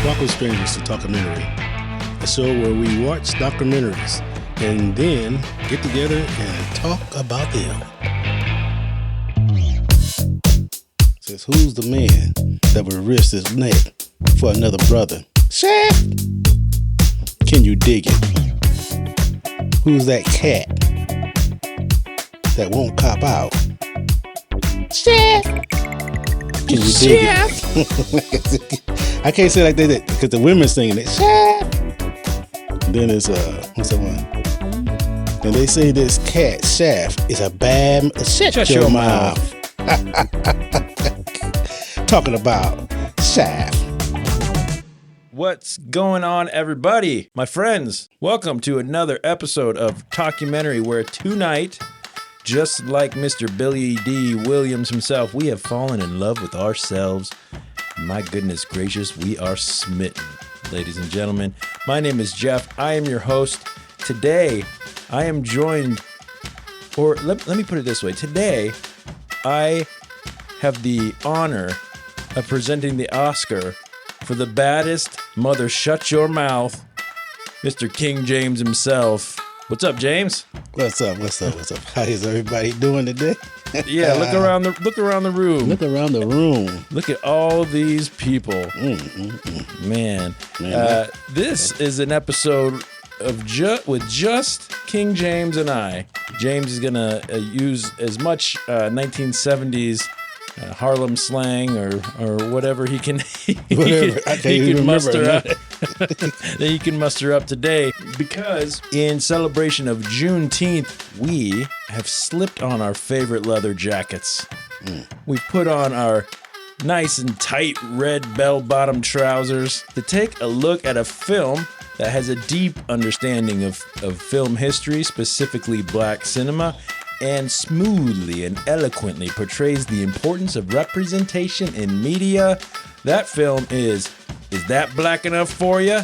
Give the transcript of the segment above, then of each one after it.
Welcome, strangers, to Talkumentary, a show where we watch documentaries and then get together and talk about them. Says, who's the man that would risk his neck for another brother? Chef! Can you dig it? Who's that cat that won't cop out? Chef! Can you dig it? I can't say like that because the women singing it. Chef! Then it's what's that one? And they say this cat Shaft is a bad. Shut your mouth. Talking about Shaft. What's going on, everybody? My friends, welcome to another episode of Talkumentary, where tonight, just like Mr. Billy D. Williams himself, we have fallen in love with ourselves. My goodness gracious, we are smitten. Ladies and gentlemen, my name is Jeff. I am your host. Today, I am joined, or let me put it this way. Today, I have the honor of presenting the Oscar for the baddest mother shut your mouth, Mr. King James himself. What's up, James? What's up? How is everybody doing today? Yeah, look around the room. Look around the room. Look at all these people. Man. This is an episode of with just King James and I. James is gonna use as much 1970s Harlem slang or whatever he can muster up that he can muster up today, because in celebration of Juneteenth, we have slipped on our favorite leather jackets. We've put on our nice and tight red bell-bottom trousers to take a look at a film that has a deep understanding of film history, specifically black cinema, and smoothly and eloquently portrays the importance of representation in media. That film is That Black Enough For You?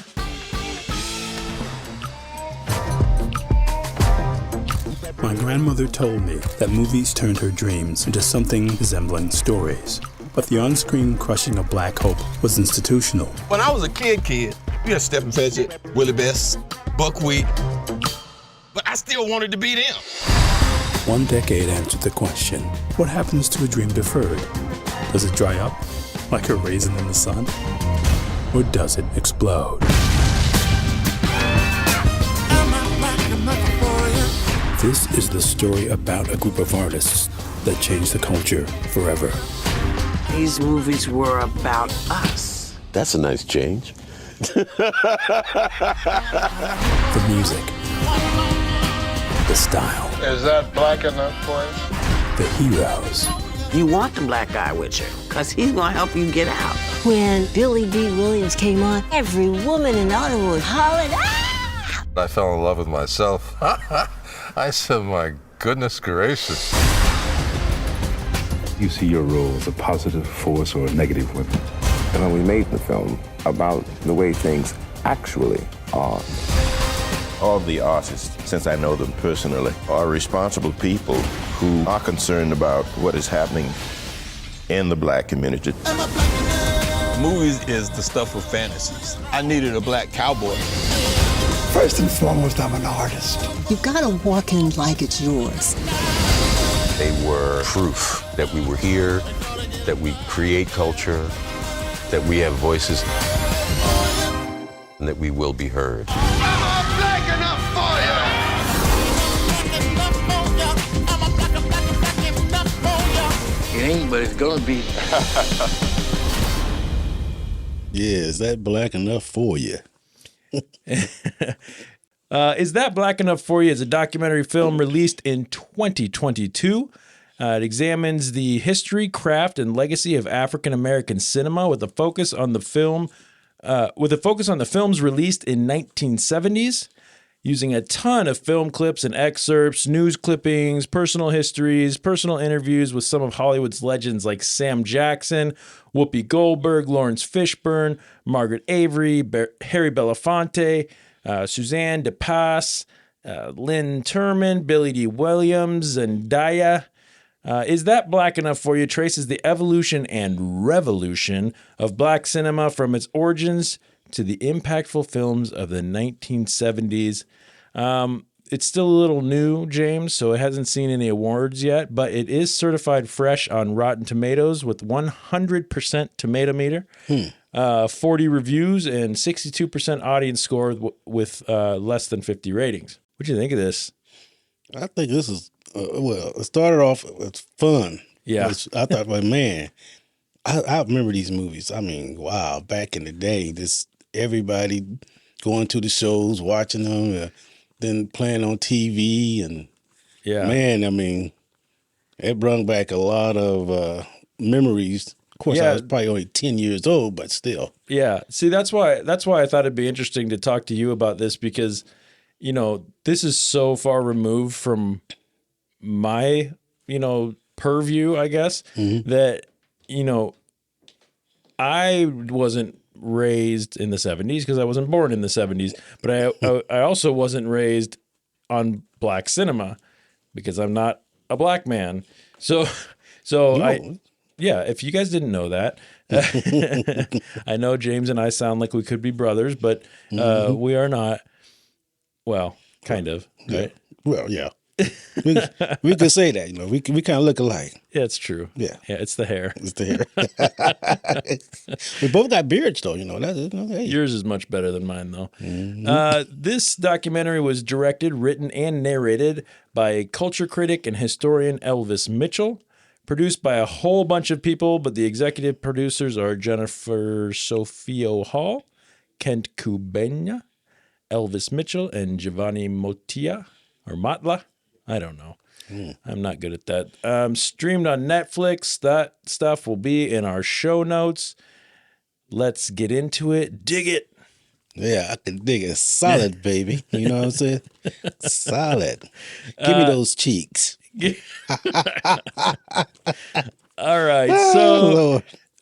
My grandmother told me that movies turned her dreams into something resembling stories. But the on-screen crushing of black hope was institutional. When I was a kid, we had Stephen Fetchit, Willie Best, Buckwheat, but I still wanted to be them. One decade answered the question, what happens to a dream deferred? Does it dry up like a raisin in the sun? Or does it explode? This is the story about a group of artists that changed the culture forever. These movies were about us. That's a nice change. The music. The style. Is that black enough for you? The heroes. You want the black guy with you, because he's going to help you get out. When Billy D. Williams came on, every woman in Hollywood hollered, ah! I fell in love with myself. I said, my goodness gracious. You see your role as a positive force or a negative one. And when we made the film about the way things actually are. All of the artists, since I know them personally, are responsible people who are concerned about what is happening in the black community. Movies is the stuff of fantasies. I needed a black cowboy. First and foremost, I'm an artist. You've got to walk in like it's yours. They were proof that we were here, that we create culture, that we have voices, and that we will be heard. It ain't, but it's going to be. Yeah, is that black enough for you? Is That Black Enough For You is a documentary film released in 2022. It examines the history, craft, and legacy of African American cinema with a focus on the films released in 1970s, using a ton of film clips and excerpts, news clippings, personal histories, personal interviews with some of Hollywood's legends like Sam Jackson, Whoopi Goldberg, Lawrence Fishburne, Margaret Avery, Harry Belafonte, Suzanne DePass, Lynn Turman, Billy D. Williams, and Daya. Is That Black Enough for You? Traces the evolution and revolution of black cinema from its origins to the impactful films of the 1970s. It's still a little new, James, so it hasn't seen any awards yet, but it is certified fresh on Rotten Tomatoes with 100% tomato meter, 40 reviews, and 62% audience score with less than 50 ratings. What do you think of this? I think this is, it started off with fun. Yeah. I thought, like, man, I remember these movies. I mean, wow, back in the day, everybody going to the shows, watching them, then playing on TV, and man, I mean, it brought back a lot of memories. Of course, I was probably only 10 years old, but still. Yeah. See, that's why I thought it'd be interesting to talk to you about this, because, you know, this is so far removed from my, you know, purview, I guess, that, you know, I wasn't raised in the 70s because I wasn't born in the 70s, but I also wasn't raised on black cinema because I'm not a black man. So if you guys didn't know that, I know James and I sound like we could be brothers, but we are not. Well, kind of, right? Well, yeah. we could say that, you know, we kind of look alike. Yeah, it's true. Yeah, it's the hair. It's the hair. We both got beards, though. You know that. You know, hey. Yours is much better than mine, though. This documentary was directed, written, and narrated by culture critic and historian Elvis Mitchell. Produced by a whole bunch of people, but the executive producers are Jennifer Sofio Hall, Kent Kubenya, Elvis Mitchell, and Giovanni Motla. I don't know. I'm not good at that. Streamed on Netflix. That stuff will be in our show notes. Let's get into it. Dig it. Yeah, I can dig it. Solid, baby. You know what I'm saying? Solid. Give me those cheeks. All right. So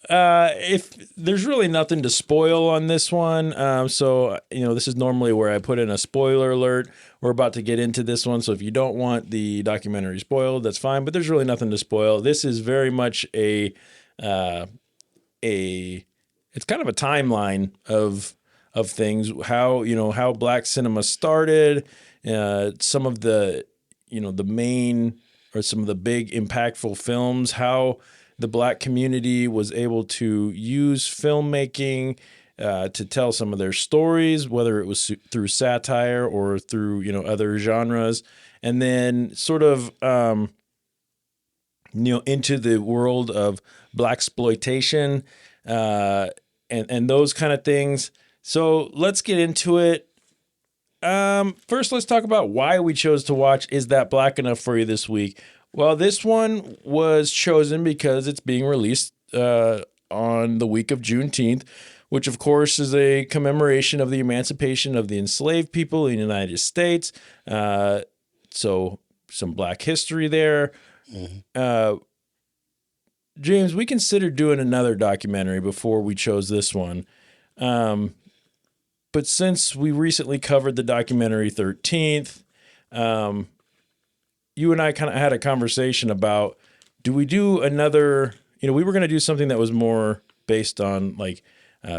if there's really nothing to spoil on this one, so, you know, this is normally where I put in a spoiler alert. We're about to get into this one, so if you don't want the documentary spoiled, that's fine, but there's really nothing to spoil. This is very much it's kind of a timeline of things, how black cinema started, some of the, you know, the main or some of the big impactful films, how the black community was able to use filmmaking to tell some of their stories, whether it was through satire or through, you know, other genres, and then sort of, you know, into the world of blaxploitation and those kind of things. So let's get into it. First, let's talk about why we chose to watch Is That Black Enough for You this week. Well, this one was chosen because it's being released on the week of Juneteenth, which, of course, is a commemoration of the emancipation of the enslaved people in the United States. So some black history there. James, we considered doing another documentary before we chose this one. But since we recently covered the documentary 13th, you and I kind of had a conversation about, do we do another, you know, we were going to do something that was more based on like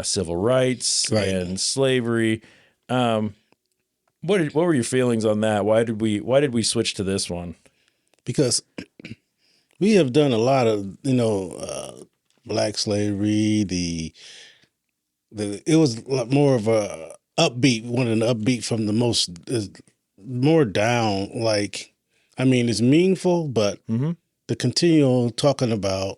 civil rights and slavery. What were your feelings on that? Why did we switch to this one? Because we have done a lot of, you know, black slavery, it was a lot more of a upbeat, one of the upbeat from the most, more down, like, I mean, it's meaningful, but the continual talking about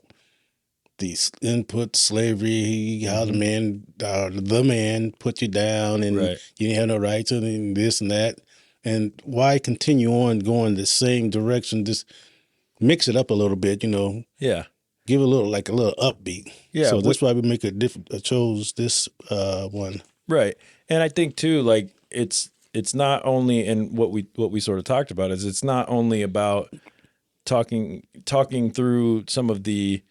these input slavery, how the man put you down and you didn't have no rights and this and that. And why continue on going the same direction? Just mix it up a little bit, you know. Yeah. Give it a little upbeat. Yeah. So that's why we make chose this one. Right. And I think too, like it's not only, and what we sort of talked about is it's not only about talking through some of the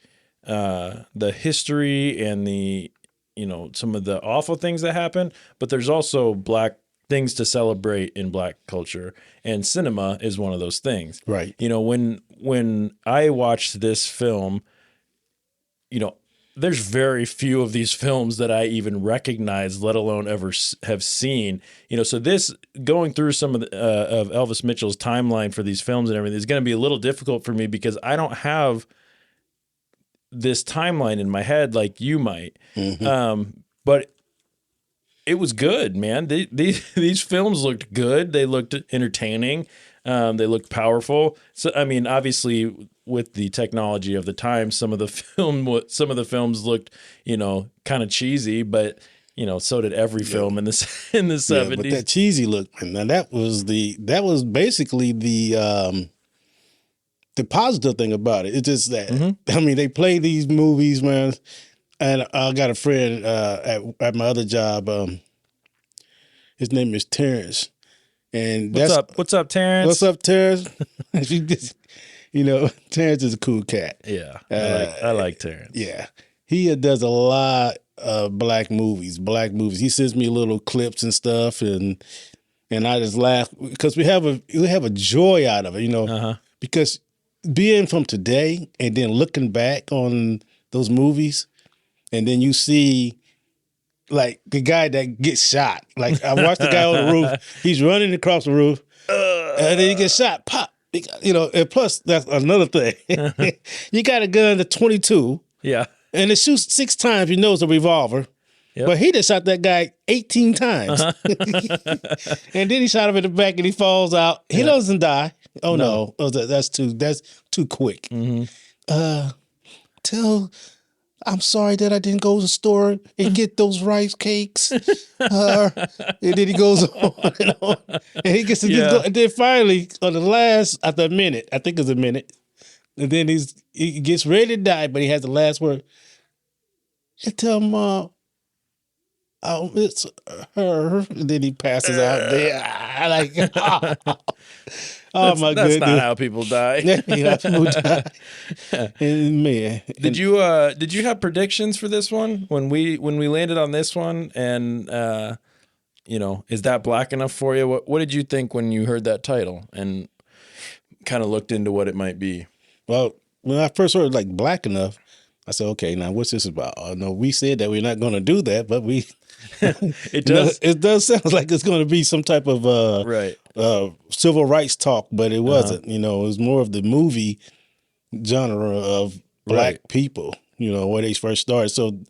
history and the, you know, some of the awful things that happen, but there's also black things to celebrate in Black culture, and cinema is one of those things. Right. You know, when I watched this film, you know, there's very few of these films that I even recognize, let alone ever have seen. You know, so this going through some of Elvis Mitchell's timeline for these films and everything is going to be a little difficult for me because I don't have this timeline in my head like you might. But it was good, man. These films looked good. They looked entertaining. They looked powerful. So, I mean, obviously, with the technology of the time, some of the films looked, you know, kind of cheesy, but you know, so did every film in the 70s. Yeah, but that cheesy look, man, that was basically the positive thing about it. It's just that I mean, they play these movies, man, and I got a friend at my other job. His name is Terrence. And what's up, Terrence? What's up, Terrence? You know, Terrence is a cool cat. Yeah, I like Terrence. Yeah, he does a lot of black movies. He sends me little clips and stuff, and I just laugh because we have a joy out of it, you know, because being from today and then looking back on those movies, and then you see. Like the guy that gets shot. Like I watched the guy on the roof. He's running across the roof, and then he gets shot. Pop. You know. And plus, that's another thing. You got a gun, the 22. Yeah. And it shoots 6 times. You know it's a revolver. Yep. But he just shot that guy 18 times. And then he shot him in the back, and he falls out. He doesn't die. Oh no. Oh, that's too quick. I'm sorry that I didn't go to the store and get those rice cakes. And then he goes on and on. And he gets to and then finally, on the last, after a minute, I think it's a minute, and then he gets ready to die, but he has the last word. And tell Mom, it's her. And then he passes out there. My goodness. That's not how people die. People die. And man. Did you have predictions for this one when we landed on this one? And you know, is that black enough for you? What did you think when you heard that title and kind of looked into what it might be? Well, when I first heard like black enough, I said, okay, now what's this about? Oh no, we said that we're not going to do that, but we. It does. It does sound like it's going to be some type of civil rights talk, but it wasn't. You know, it was more of the movie genre of black people. You know, where they first started. So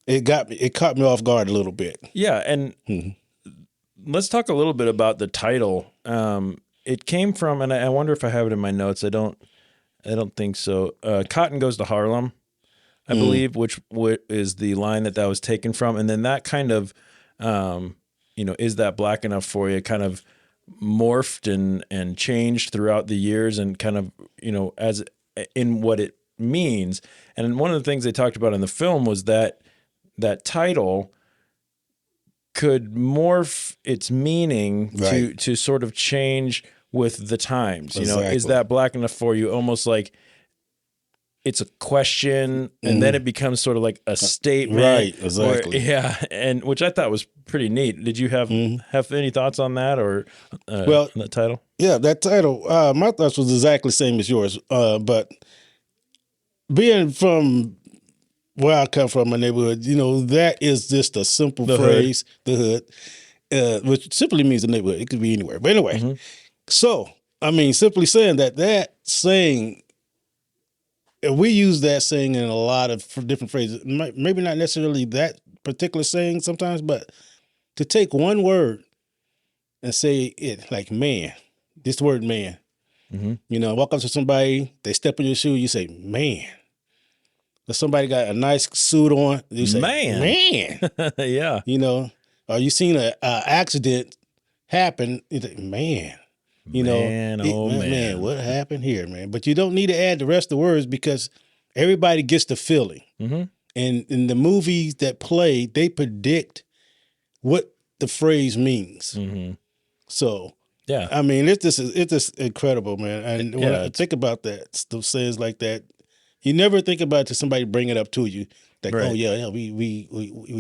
it caught me off guard a little bit. Yeah, and let's talk a little bit about the title. It came from, and I wonder if I have it in my notes. I don't think so. Cotton Goes to Harlem. I believe, which is the line that was taken from. And then that kind of, you know, is that black enough for you, kind of morphed and changed throughout the years and kind of, you know, as in what it means. And one of the things they talked about in the film was that title could morph its meaning to sort of change with the times. You know, is that black enough for you? Almost like it's a question, and then it becomes sort of like a statement. Right, exactly. And which I thought was pretty neat. Did you have any thoughts on that or on that title? Yeah, that title, my thoughts was exactly the same as yours. But being from where I come from, my neighborhood, you know, that is just a simple phrase, the hood, which simply means the neighborhood. It could be anywhere. But anyway, so, I mean, simply saying that saying, we use that saying in a lot of different phrases. Maybe not necessarily that particular saying sometimes, but to take one word and say it like man, this word man. You know, walk up to somebody, they step in your shoe, you say, man. If somebody got a nice suit on, you say, man. Yeah. You know, or you seen an accident happen, you say, man. You man, man, what happened here, man? But you don't need to add the rest of the words because everybody gets the feeling. And in the movies that play, they predict what the phrase means. So, yeah, I mean, it's just incredible, man. And when I think about that, stuff says like that, You never think about it till somebody bring it up to you. Like, Right. oh yeah, we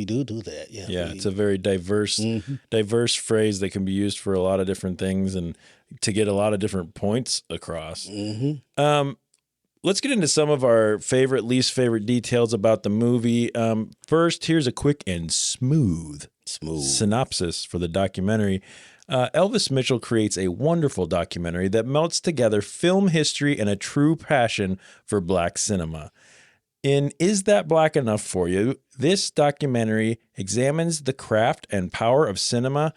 do that. Yeah. Yeah, it's a very diverse phrase that can be used for a lot of different things and to get a lot of different points across. Let's get into some of our favorite, least favorite details about the movie. First, here's a quick and smooth synopsis for the documentary. Elvis Mitchell creates a wonderful documentary that melts together film history and a true passion for Black cinema. In Is That Black Enough For You?, this documentary examines the craft and power of cinema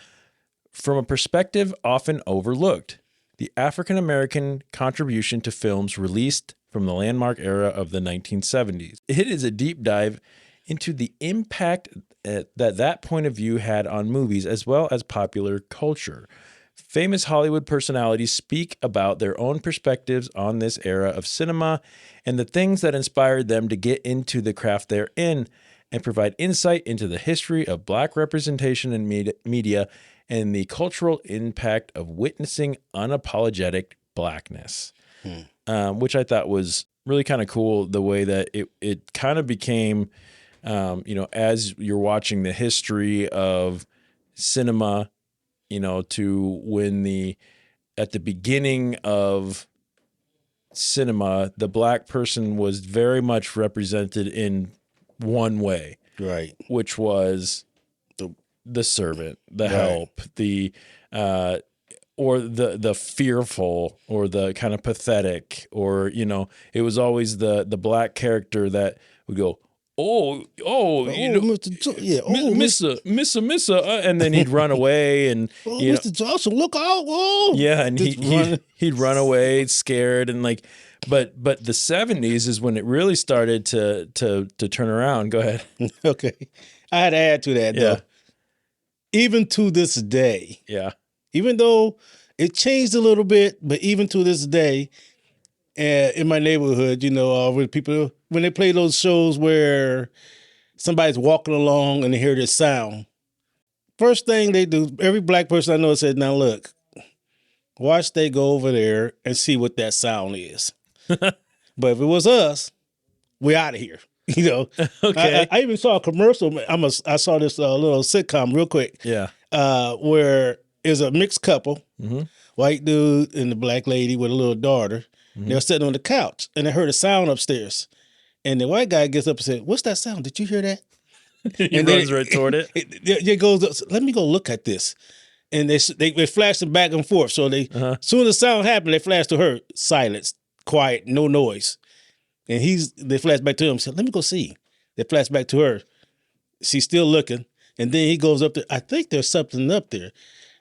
from a perspective often overlooked: the African-American contribution to films released from the landmark era of the 1970s. It is a deep dive into the impact that point of view had on movies as well as popular culture. Famous Hollywood personalities speak about their own perspectives on this era of cinema and the things that inspired them to get into the craft they're in, and provide insight into the history of Black representation in media and the cultural impact of witnessing unapologetic Blackness. Which I thought was really kind of cool, the way that it kind of became, as you're watching the history of cinema, to when at the beginning of cinema, the Black person was very much represented in one way, Right. which was the servant, the help, or the fearful, or the kind of pathetic, or, it was always the Black character that would go, Missa, and then he'd run away, and Mr. Johnson, look out! Oh, yeah, and he'd run away scared, and like, but the 70s is when it really started to turn around. Go ahead. Okay, I had to add to that though. Even to this day, even though it changed a little bit, but even to this day, in my neighborhood, when they play those shows where somebody's walking along and they hear this sound, first thing they do, every Black person I know said, now look, watch they go over there and see what that sound is. But if it was us, we're out of here. Okay. I even saw a commercial. I saw this little sitcom real quick. Yeah. Where is a mixed couple, white dude and the Black lady with a little daughter. They're sitting on the couch and they heard a sound upstairs. And the white guy gets up and said, "What's that sound? Did you hear that?" He runs right toward it. It goes, "Let me go look at this." And they flash them back and forth. So as soon as the sound happened, they flash to her, silence, quiet, no noise. And they flash back to him and said, "Let me go see." They flash back to her. She's still looking. And then he goes up there. I think there's something up there.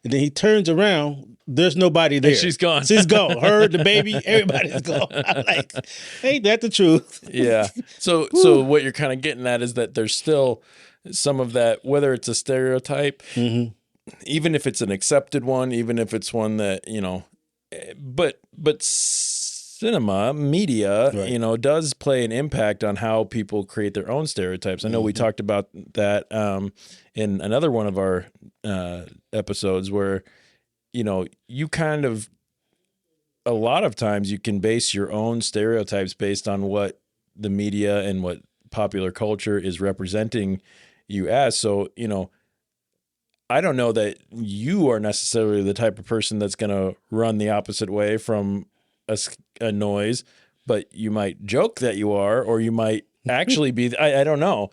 And then he turns around. There's nobody there. And she's gone. She's gone. Her, the baby, everybody's gone. I'm like, ain't that the truth? Yeah. So what you're kind of getting at is that there's still some of that, whether it's a stereotype, even if it's an accepted one, even if it's one that, but cinema, media, does play an impact on how people create their own stereotypes. I know we talked about that in another one of our episodes where, you kind of, a lot of times you can base your own stereotypes based on what the media and what popular culture is representing you as. So, I don't know that you are necessarily the type of person that's going to run the opposite way from a noise, but you might joke that you are, or you might actually be. I don't know.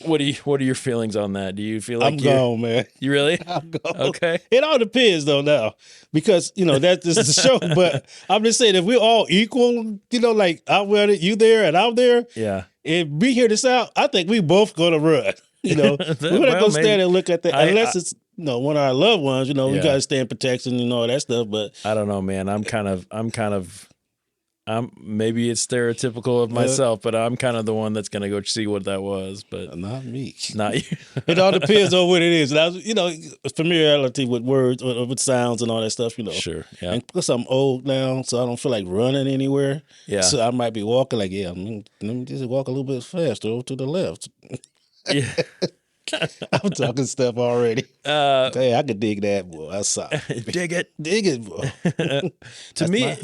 What are your feelings on that? Do you feel like I'm gone, man? You really? I'm gone. Okay. It all depends though now, because that's just the show. But I'm just saying, if we're all equal, like I'm there, you there, and I'm there. Yeah. If we hear this out, I think we both gonna run. We're gonna go stand and look at that, unless it's one of our loved ones. We gotta stay in protection and all that stuff. But I don't know, man. Maybe it's stereotypical of myself, but I'm kind of the one that's gonna go see what that was. But not me. Not you. It all depends on what it is. And I was, familiarity with words, with sounds, and all that stuff. Sure. Yeah. And because I'm old now, so I don't feel like running anywhere. Yeah. So I might be walking like, let me just walk a little bit faster to the left. Yeah. I'm talking stuff already. Hey, I could dig that, boy. I saw. Dig it. Dig it, boy. To me,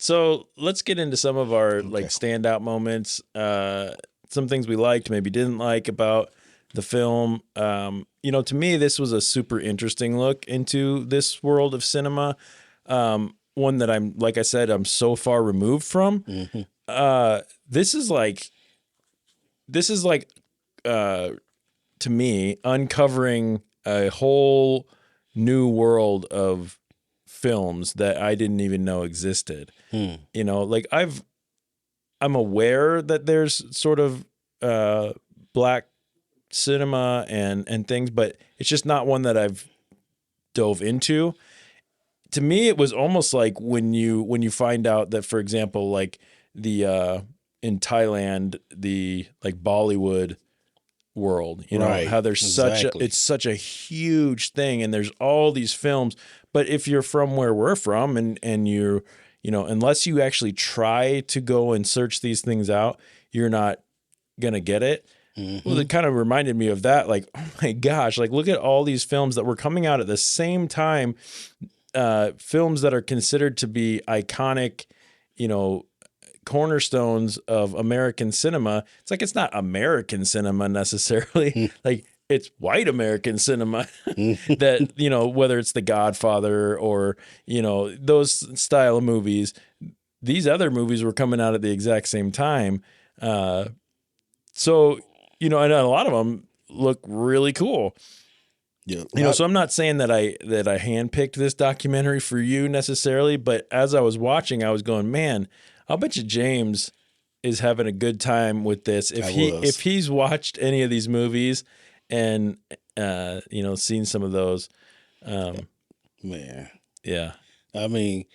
So let's get into some of our like standout moments. Some things we liked, maybe didn't like about the film. To me, this was a super interesting look into this world of cinema. One that like I said, I'm so far removed from. This is like, to me, uncovering a whole new world of films that I didn't even know existed. Like I'm aware that there's sort of black cinema and things, but it's just not one that I've dove into. To me, it was almost like when you find out that, for example, like the in Thailand, the like Bollywood world, how there's it's such a huge thing, and there's all these films. But if you're from where we're from, and you're, unless you actually try to go and search these things out, you're not gonna get it. Well, it kind of reminded me of that. Like, oh my gosh, like look at all these films that were coming out at the same time. Films that are considered to be iconic, cornerstones of American cinema. It's like, it's not American cinema necessarily. Like, it's white American cinema that, whether it's The Godfather or, those style of movies, these other movies were coming out at the exact same time. So, and a lot of them look really cool. Yeah. So I'm not saying that I handpicked this documentary for you necessarily, but as I was watching, I was going, man, I'll bet you James is having a good time with this. If he's watched any of these movies and seen some of those, man. Yeah. I mean,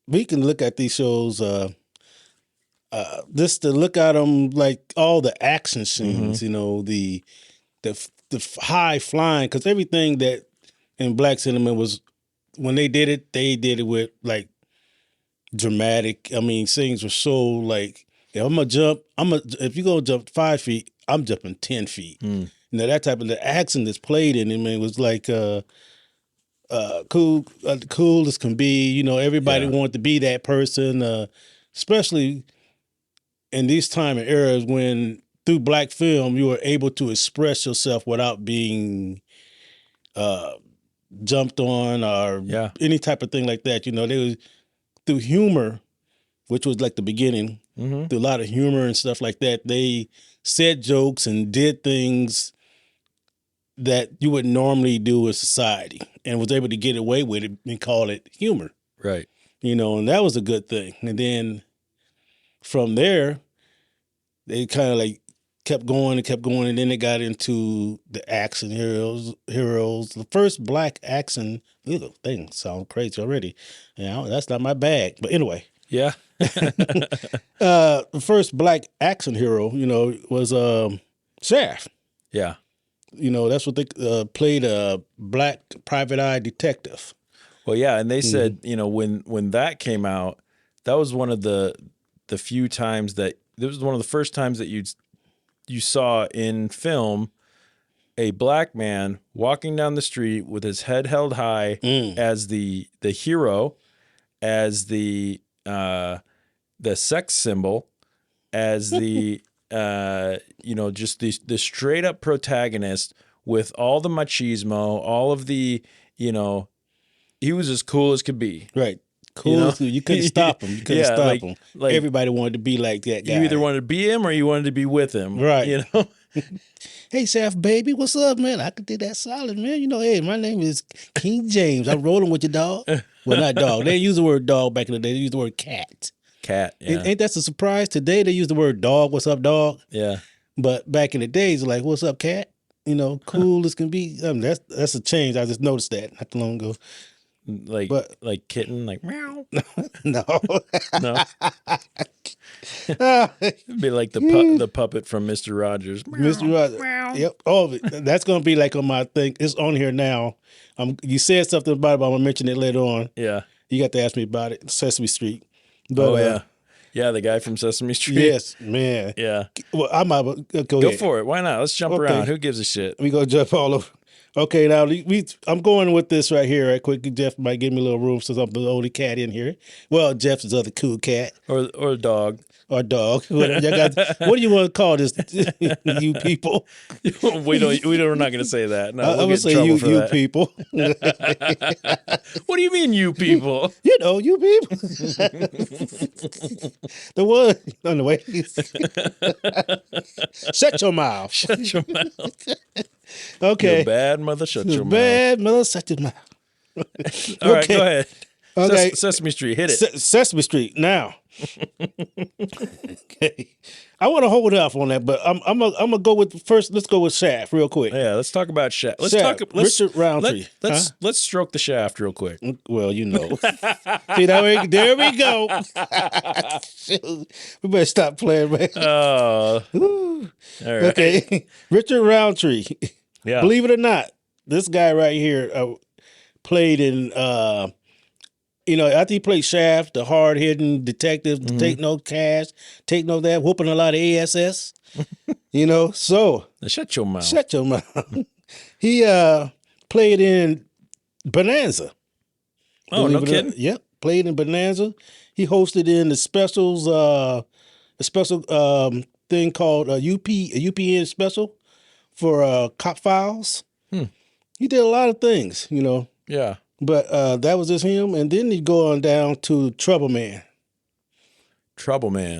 we can look at these shows, just to look at them, like all the action scenes, the high flying, because everything that in black cinema was, when they did it with like dramatic. I mean, things were so like, if I'm gonna jump, if you go jump 5 feet, I'm jumping 10 feet. That type of the accent that's played in it, man, was like cool as can be. Everybody wanted to be that person, especially in these time and eras when through black film you were able to express yourself without being jumped on or any type of thing like that. They was through humor, which was like the beginning, through a lot of humor and stuff like that. They said jokes and did things that you would normally do in society and was able to get away with it and call it humor. Right. And that was a good thing. And then from there, they kind of like kept going, and then they got into the action heroes. The first black action thing sounds crazy already. That's not my bag. But anyway. Yeah. The first black action hero, was Shaft. Yeah. That's what they played, a black private eye detective. Well, yeah, and they said, when that came out, that was one of the few times that this was one of the first times that you saw in film a black man walking down the street with his head held high as the hero, as the sex symbol, as the just the straight up protagonist with all the machismo, all of the, he was as cool as could be. Right. Cool. You couldn't stop him. You couldn't stop him. Like, everybody wanted to be like that guy. You either wanted to be him or you wanted to be with him. Right. Hey, Shaft, baby, what's up, man? I could do that solid, man. Hey, my name is King James. I'm rolling with your dog. Well, not dog. They didn't use the word dog back in the day. They used the word cat. Cat, yeah. Ain't that a surprise? Today they use the word dog. What's up, dog? Yeah. But back in the days, like, what's up, cat? Cool as can be. That's a change. I just noticed that not too long ago. Like kitten, like meow. No. No. It'd be like the puppet from Mr. Rogers. Mr. Rogers. Meow. Yep. Oh, that's gonna be like on my thing. It's on here now. You said something about it, but I'm gonna mention it later on. Yeah. You got to ask me about it. Sesame Street. But, yeah, the guy from Sesame Street. Yes, man. Yeah. Well, I might go for it. Why not? Let's jump around. Who gives a shit? We gonna jump all over. Okay, now I'm going with this right here, right quick. Jeff might give me a little room since I'm the only cat in here. Well, Jeff's his other cool cat. Or a dog. Or dog. What do you want to call this, you people? We're not going to say that. No, I'm going to say you people. What do you mean, you people? You know, you people. The one on the way. Shut your mouth. Shut your mouth. Okay. You bad mother, shut your mouth. Bad mother, shut your mouth. All right, go ahead. Okay. Sesame Street, hit it. Sesame Street, now. Okay. I want to hold off on that, but I'm gonna go with first. Let's go with Shaft real quick. Yeah, let's talk about Shaft. Richard Roundtree. Let's stroke the shaft real quick. Well, you know. See, there we go. We better stop playing, man. Oh, all right. Okay, Richard Roundtree. Yeah. Believe it or not, this guy right here played in. After he played Shaft, the hard-hitting detective, take no cash, take no that, whooping a lot of ASS. So shut your mouth. Shut your mouth. He played in Bonanza. Oh, no kidding? Yep, played in Bonanza. He hosted in the specials, a special thing called a UPN special for Cop Files. He did a lot of things, Yeah. But that was just him. And then you go on down to Trouble Man. Trouble Man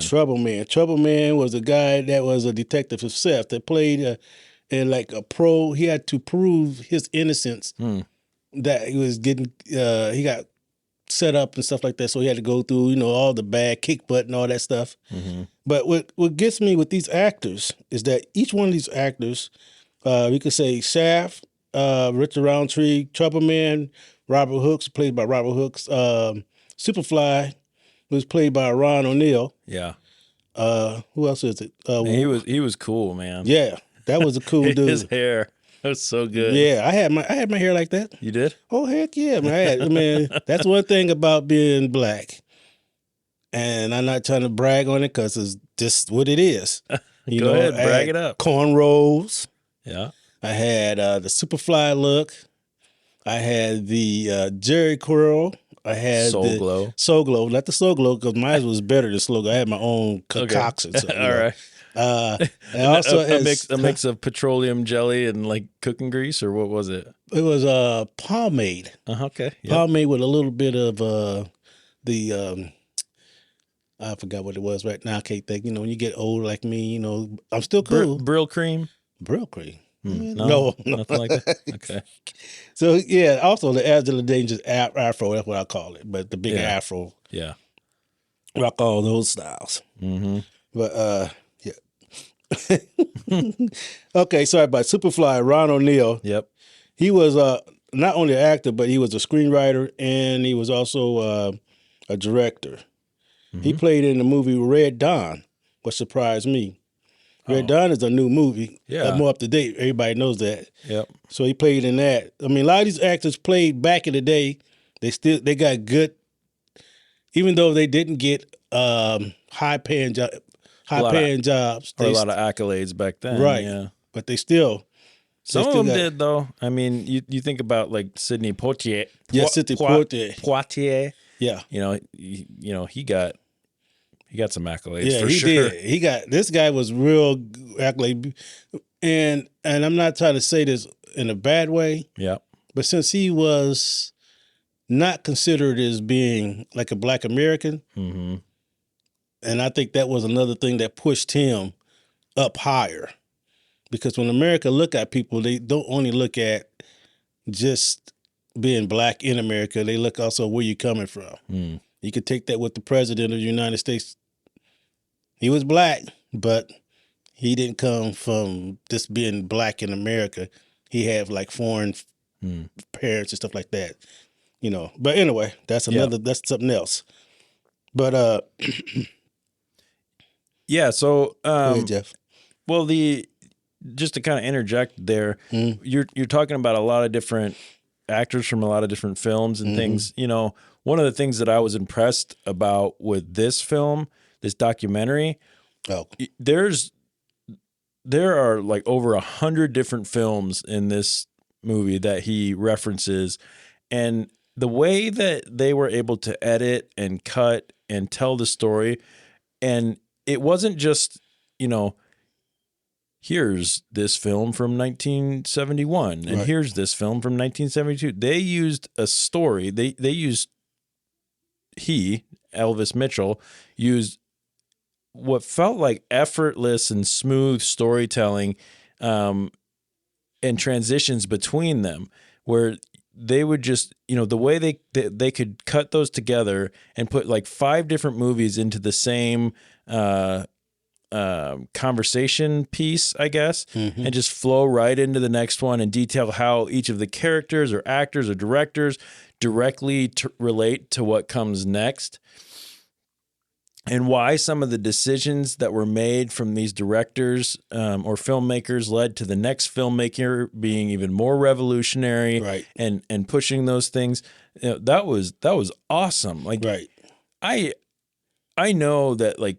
was a guy that was a detective himself that played in like a pro. He had to prove his innocence that he was getting, he got set up and stuff like that. So he had to go through, all the bad kick butt and all that stuff. Mm-hmm. But what gets me with these actors is that each one of these actors, we could say Shaft, Richard Roundtree, Trouble Man, Robert Hooks, played by Robert Hooks. Superfly was played by Ron O'Neal. Yeah. Who else is it? He was cool, man. Yeah, that was a cool dude. His hair, that was so good. Yeah, I had my hair like that. You did? Oh heck yeah, man! That's one thing about being black, and I'm not trying to brag on it because it's just what it is. Go ahead, brag it up. Cornrows. Yeah. I had the Superfly look. I had the Jerry curl. I had Soul Glow, not the Soul Glow, because mine was better than Soul Glow. I had my own concoction. So, all right. And also a mix of petroleum jelly and like cooking grease, or what was it? It was pomade. Okay. Yep. Pomade with a little bit of the I forgot what it was right now. I can't think. When you get old like me, I'm still cool. Brill cream. Brill cream. No, nothing like that. Okay. So yeah, also the Angela Danger's afro, that's what I call it. But the big afro. Yeah. Rock all those styles. Mm-hmm. But yeah. Okay, sorry about Superfly, Ron O'Neal. Yep. He was not only an actor, but he was a screenwriter and he was also a director. Mm-hmm. He played in the movie Red Dawn, which surprised me. Red Dawn is a new movie. Yeah. More up to date. Everybody knows that. Yep. So he played in that. I mean, a lot of these actors played back in the day. They got good, even though they didn't get high paying jobs. Or a lot of accolades back then. Right. Yeah. But they still. Some of them did though. I mean, you think about like Sidney Poitier. Yeah, Sidney Poitier. Poitier. Yeah. He got some accolades. Yeah, for he sure. did. This guy was real accolade, and I'm not trying to say this in a bad way. Yeah. But since he was not considered as being like a Black American, mm-hmm. and I think that was another thing that pushed him up higher, because when America look at people, they don't only look at just being Black in America; they look also where you're coming from. Mm. You could take that with the president of the United States. He was Black, but he didn't come from just being Black in America. He had like foreign parents and stuff like that, But anyway, that's something else. But yeah. So go ahead, Jeff. Well, just to kind of interject there, you're talking about a lot of different actors from a lot of different films and things. One of the things that I was impressed about with this film, this documentary, there are like over 100 different films in this movie that he references, and the way that they were able to edit and cut and tell the story, and it wasn't just, here's this film from 1971 and here's this film from 1972. They used a story. Elvis Mitchell, used what felt like effortless and smooth storytelling and transitions between them, where they would just, the way they could cut those together and put like 5 different movies into the same conversation piece, I guess, and just flow right into the next one and detail how each of the characters or actors or directors directly relate to what comes next, and why some of the decisions that were made from these directors or filmmakers led to the next filmmaker being even more revolutionary, and pushing those things. That was awesome. Like, I know that, like,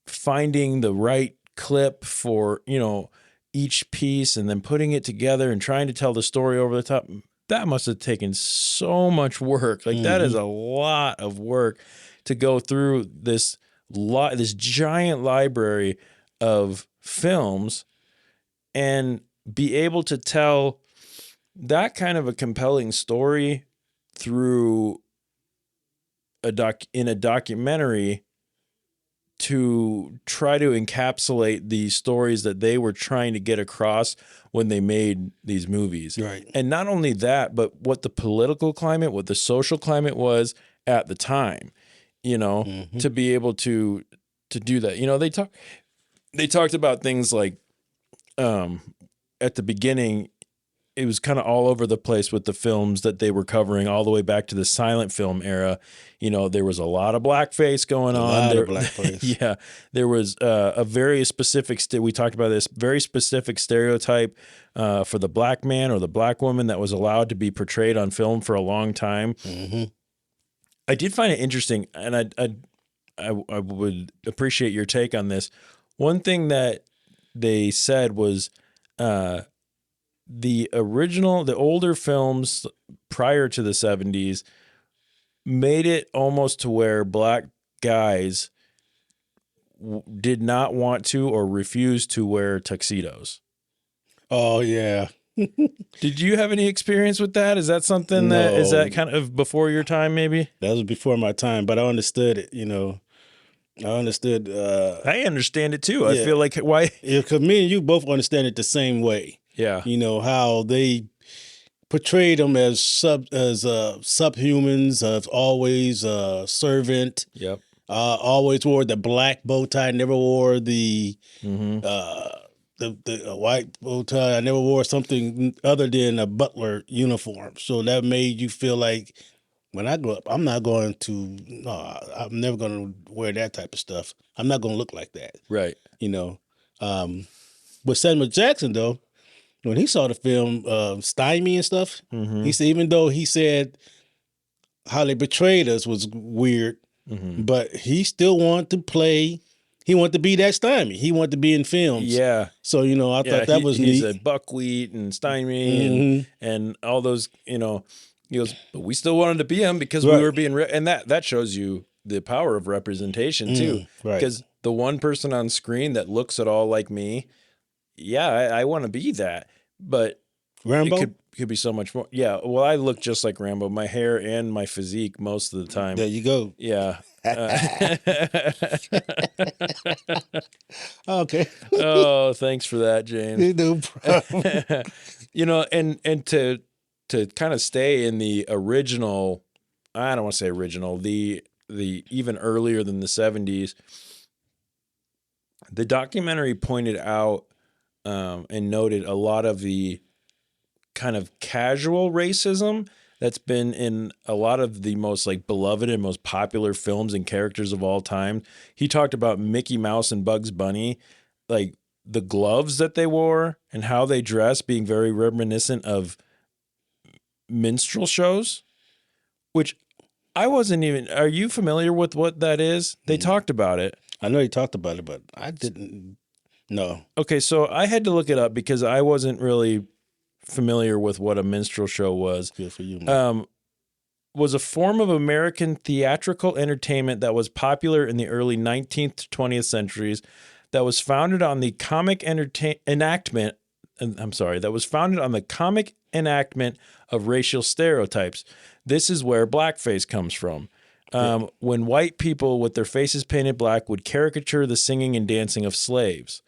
finding the right clip for, each piece and then putting it together and trying to tell the story over the top, that must have taken so much work. Like, that is a lot of work to go through this giant library of films and be able to tell that kind of a compelling story through in a documentary, to try to encapsulate the stories that they were trying to get across when they made these movies. Right. And not only that, but what the political climate, what the social climate was at the time, to be able to do that. They talked about things like, at the beginning, it was kind of all over the place with the films that they were covering, all the way back to the silent film era. There was a lot of blackface going on. A lot of blackface. Yeah. There was a very specific, we talked about this, very specific stereotype for the black man or the black woman that was allowed to be portrayed on film for a long time. I did find it interesting, and I would appreciate your take on this. One thing that they said was, the older films prior to the 70s made it almost to where black guys did not want to or refused to wear tuxedos. Oh, yeah. Did you have any experience with that? Is that something is that kind of before your time, maybe? That was before my time, but I understood it, I understood. I understand it too. I feel like why? Because me and you both understand it the same way. Yeah. How they portrayed them as subhumans, as always servant. Yep. Always wore the black bow tie, never wore the white bow tie. I never wore something other than a butler uniform. So that made you feel like, when I grow up, I'm never going to wear that type of stuff. I'm not going to look like that. Right. With Samuel Jackson, though, when he saw the film Stymie and stuff, he said, even though he said how they betrayed us was weird, but he still wanted to play. He wanted to be that Stymie. He wanted to be in films. Yeah. So, I thought that was neat. He said Buckwheat and Stymie and all those, he goes, but we still wanted to be him because we were being, and that shows you the power of representation too. Right. Because the one person on screen that looks at all like me, I want to be that. But Rambo? It could be so much more. Yeah. Well, I look just like Rambo, my hair and my physique most of the time. There you go. Yeah. Okay. Oh, thanks for that, James. No problem. And to kind of stay in the original, I don't want to say original, the even earlier than the 70s, the documentary pointed out and noted a lot of the kind of casual racism that's been in a lot of the most like beloved and most popular films and characters of all time. He talked about Mickey Mouse and Bugs Bunny, like the gloves that they wore and how they dressed being very reminiscent of minstrel shows, which I wasn't even. Are you familiar with what that is? They talked about it. I know he talked about it, but I didn't know. Okay, so I had to look it up because I wasn't really familiar with what a minstrel show was. Good for you, man. Was a form of American theatrical entertainment that was popular in the early 19th to 20th centuries, that was founded on the comic enactment of racial stereotypes. This is where blackface comes from. When white people with their faces painted black would caricature the singing and dancing of slaves.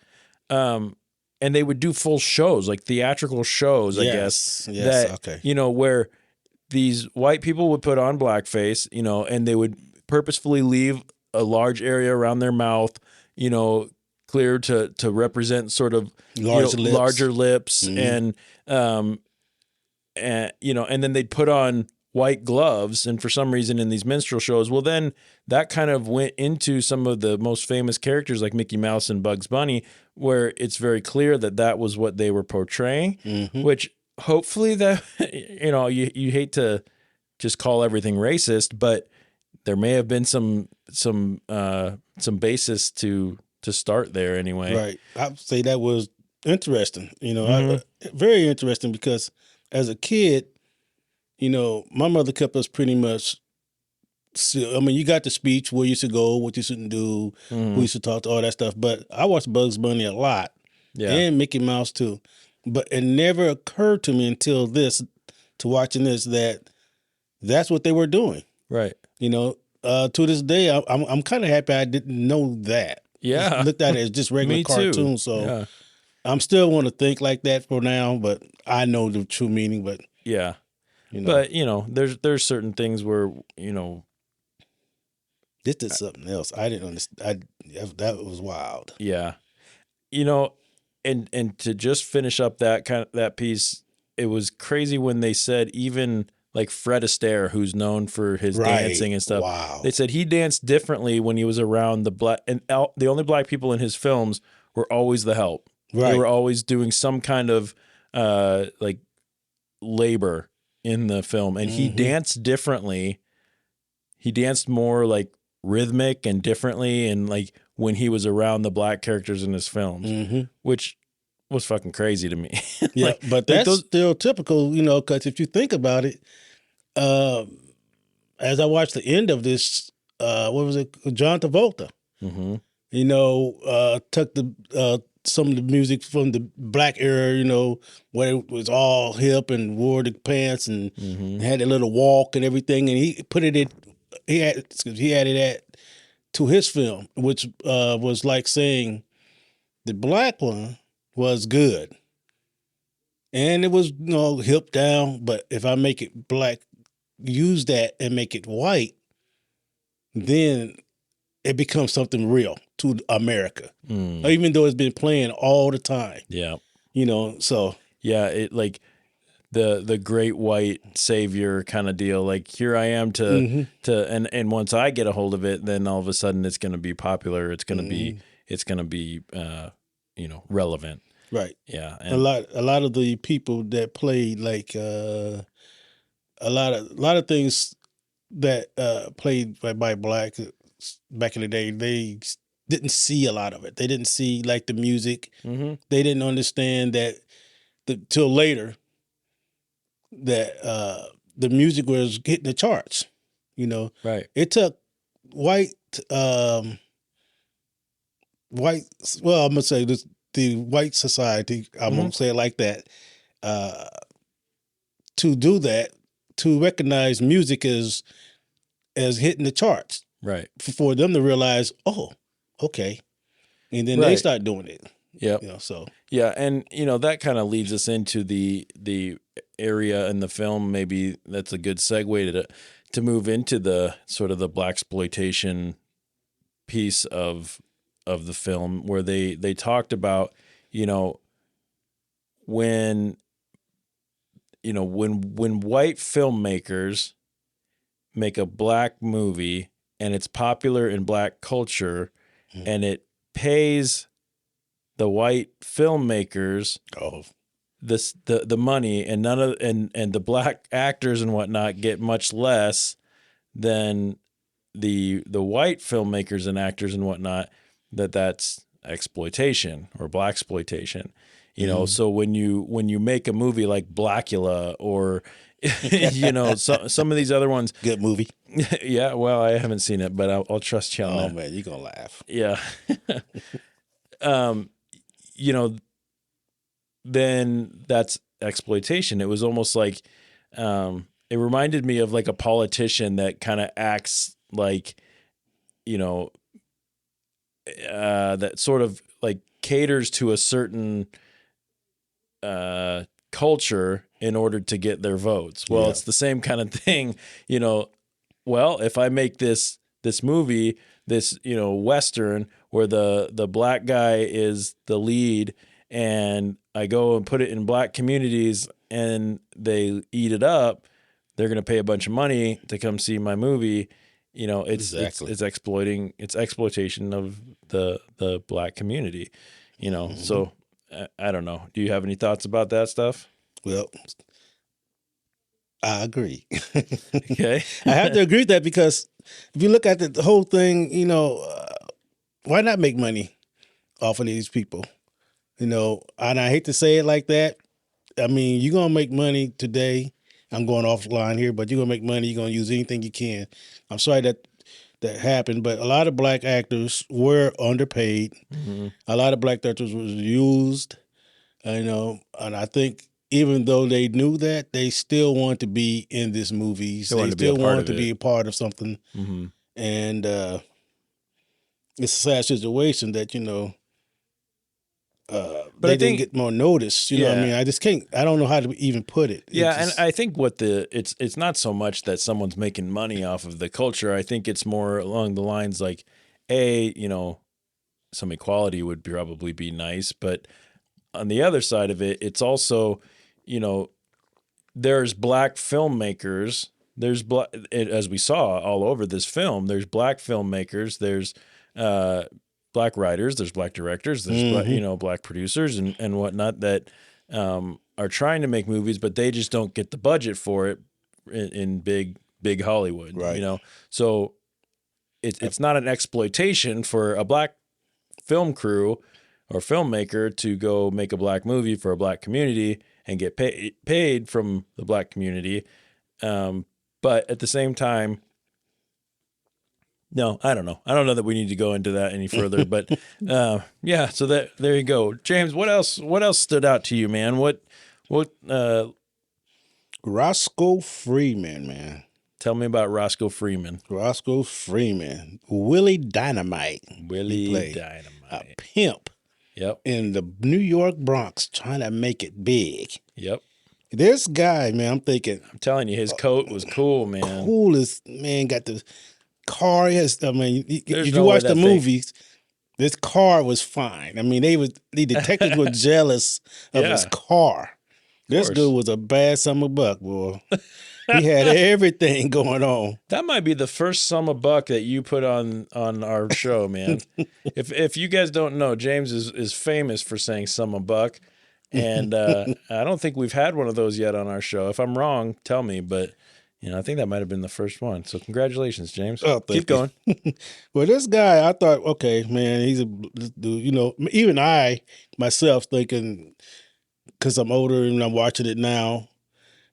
And they would do full shows, like theatrical shows, I guess. Yes, that, okay. You know, where these white people would put on blackface, you know, and they would purposefully leave a large area around their mouth, you know, clear to represent sort of larger lips, and you know, and then they'd put on white gloves, and for some reason in these minstrel shows, well, then that kind of went into some of the most famous characters like Mickey Mouse and Bugs Bunny, where it's very clear that that was what they were portraying, which hopefully that, you know, you hate to just call everything racist, but there may have been some basis to start there anyway. Right. I'd say that was interesting, you know, very interesting, because as a kid, you know, my mother kept us pretty much. I mean, you got the speech, where you should go, what you shouldn't do, who you should talk to, all that stuff. But I watched Bugs Bunny a lot, and Mickey Mouse too. But it never occurred to me until watching this, that that's what they were doing. Right. You know, to this day, I'm kind of happy I didn't know that. Yeah. Just looked at it as just regular cartoon. So I'm still want to think like that for now, but I know the true meaning. But yeah. You know. But, you know, there's certain things where, you know. This is something else. I didn't understand. That was wild. Yeah. You know, and to just finish up that piece, it was crazy when they said even like Fred Astaire, who's known for his dancing and stuff. Wow. They said he danced differently when he was around the black, and the only black people in his films were always the help. Right. They were always doing some kind of like labor in the film, and he danced differently. He danced more like rhythmic and differently, and like when he was around the black characters in his films, which was fucking crazy to me. Yeah, like, but that's still typical, you know, because if you think about it, as I watched the end of this, what was it, John Travolta, you know, took the some of the music from the black era, you know, where it was all hip and wore the pants and had a little walk and everything, and he put it in. He added that to his film, which was like saying the black one was good, and it was, you know, hip down. But if I make it black, use that and make it white, then it becomes something real to America, even though it's been playing all the time. Yeah, you know. So yeah, it like the great white savior kind of deal. Like, here I am and once I get a hold of it, then all of a sudden it's going to be popular. It's going to be you know, relevant. Right. Yeah. And a lot of the people that played like a lot of things that played by black back in the day, they didn't see a lot of it. They didn't see like the music. They didn't understand that till later that the music was hitting the charts. You know, right? It took white. Well, I'm gonna say this: the white society. I'm gonna say it like that. To do that, to recognize music as hitting the charts, right? For them to realize, oh, okay, and then they start doing it. Yeah. You know, so yeah, and you know that kind of leads us into the area in the film. Maybe that's a good segue to move into the sort of the blaxploitation piece of the film, where they talked about, you know, when white filmmakers make a black movie and it's popular in black culture and it pays the white filmmakers the money, and and the black actors and whatnot get much less than the white filmmakers and actors and whatnot, that's exploitation or blaxploitation. You know, so when you make a movie like Blackula or some of these other ones, good movie. Yeah, well, I haven't seen it, but I'll trust you on that. Oh man, you're gonna laugh. Yeah. Then that's exploitation. It was almost like it reminded me of like a politician that kind of acts like, that sort of like caters to a certain culture in order to get their votes. Well, it's the same kind of thing, well, if I make this movie, this, Western where the black guy is the lead and I go and put it in black communities and they eat it up, they're going to pay a bunch of money to come see my movie. It's exploitation of the black community, so I don't know. Do you have any thoughts about that stuff? Well, I agree. Okay. I have to agree with that because if you look at the whole thing, why not make money off of these people? And I hate to say it like that. I mean, you're going to make money today. I'm going offline here, but you're going to make money. You're going to use anything you can. I'm sorry that happened, but a lot of black actors were underpaid. Mm-hmm. A lot of black actors was used, and I think even though they knew that, they still want to be in this movies. They still want to be a part of something. Mm-hmm. And it's a sad situation that, but they didn't get more notice. You know what I mean? I don't know how to even put it. And I think it's not so much that someone's making money off of the culture. I think it's more along the lines like, some equality would probably be nice, but on the other side of it, it's also, there's black filmmakers. There's as we saw all over this film, there's black filmmakers. There's black writers, there's black directors, there's black producers and whatnot that are trying to make movies, but they just don't get the budget for it in big Hollywood. Right. So it's not an exploitation for a black film crew or filmmaker to go make a black movie for a black community and get paid from the black community. But at the same time, no, I don't know. I don't know that we need to go into that any further, but so there you go. James, what else stood out to you, man? What Roscoe Freeman, man. Tell me about Roscoe Freeman. Roscoe Freeman. Willie Dynamite. Dynamite. A pimp. Yep. In the New York Bronx trying to make it big. Yep. This guy, man, I'm telling you, his coat was cool, man. Coolest, man, got the car. Yes, I mean, if you watch the movies, this car was fine. I mean, the detectives were jealous of his car. This dude was a bad summer buck, boy. He had everything going on. That might be the first summer buck that you put on our show, man. If you guys don't know, James is famous for saying summer buck, and I don't think we've had one of those yet on our show. If I'm wrong, tell me, but I think that might have been the first one. So congratulations, James. Oh, keep going. Well, this guy, I thought, okay, man, he's a dude. Even I myself thinking, because I'm older and I'm watching it now,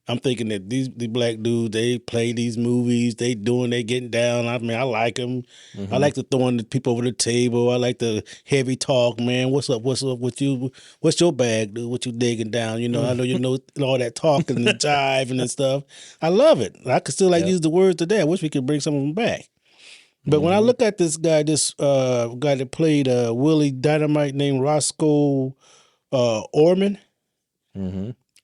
I'm thinking that the black dudes, they play these movies, they getting down. I mean, I like them. Mm-hmm. I like to throwing the people over the table. I like the heavy talk, man. What's up with you? What's your bag, dude? What you digging down? I know you know all that talking and jiving and stuff. I love it. I could still use the words today. I wish we could bring some of them back. But when I look at this guy, guy that played Willie Dynamite named Roscoe Orman,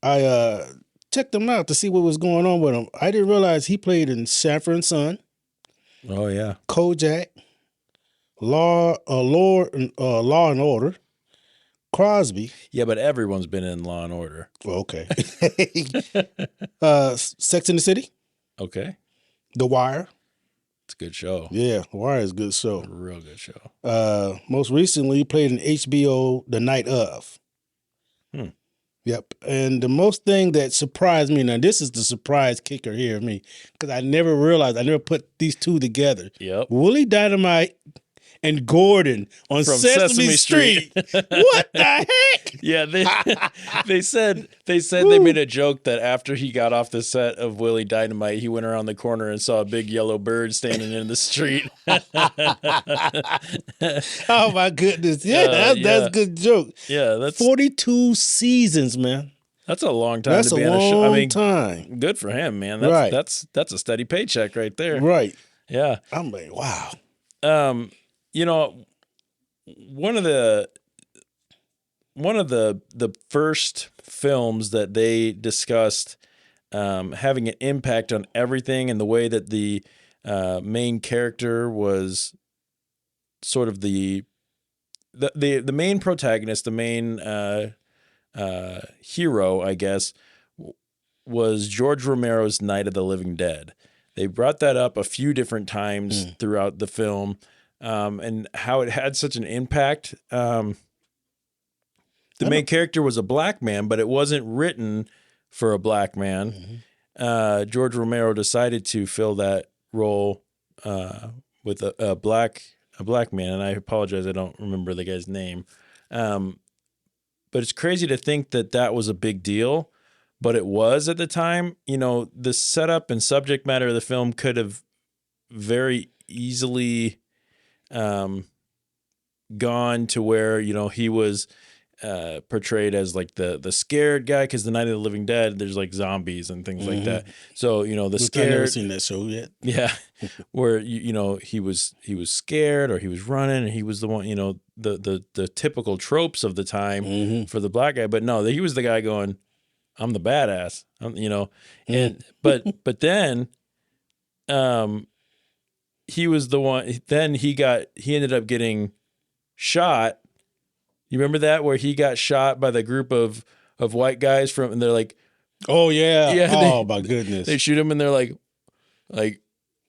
I checked him out to see what was going on with him. I didn't realize he played in Sanford and Son. Oh yeah, Kojak, Law and Order, Crosby. Yeah, but everyone's been in Law and Order. Okay. Sex and the City. Okay. The Wire. It's a good show. Yeah, The Wire is a good show. A real good show. Most recently, he played in HBO The Night Of. Yep. And the most thing that surprised me, now this is the surprise kicker here of me, because I never realized, I never put these two together. Yep. Willie Dynamite and Gordon on From Sesame Street. What the heck? Yeah, they said they made a joke that after he got off the set of Willie Dynamite, he went around the corner and saw a big yellow bird standing in the street. Oh my goodness! Yeah, that's a good joke. Yeah, that's 42 seasons, man. That's a long time That's to be a on a show. I mean, time. good for him, man. Right. That's a steady paycheck right there. Right. Yeah. I'm like, wow. You know, one of the first films that they discussed having an impact on everything and the way that the main character was sort of the main protagonist, the main hero, I guess, was George Romero's Night of the Living Dead. They brought that up a few different times throughout the film, and how it had such an impact. The main character was a black man, but it wasn't written for a black man. George Romero decided to fill that role with a black man, and I apologize, I don't remember the guy's name. But it's crazy to think that that was a big deal, but it was at the time. You know, the setup and subject matter of the film could have very easily gone to where, you know, he was portrayed as like the scared guy, because the Night of the Living Dead, there's like zombies and things like that. So, you know, I've never seen that show yet. Yeah. Where, you know, he was scared, or he was running, and he was the one, you know, the typical tropes of the time for the black guy. But no, he was the guy going, I'm the badass, you know, and, but then, he was the one, then he ended up getting shot. You remember that, where he got shot by the group of white guys and they're like, oh yeah. Oh my goodness. They shoot him and they're like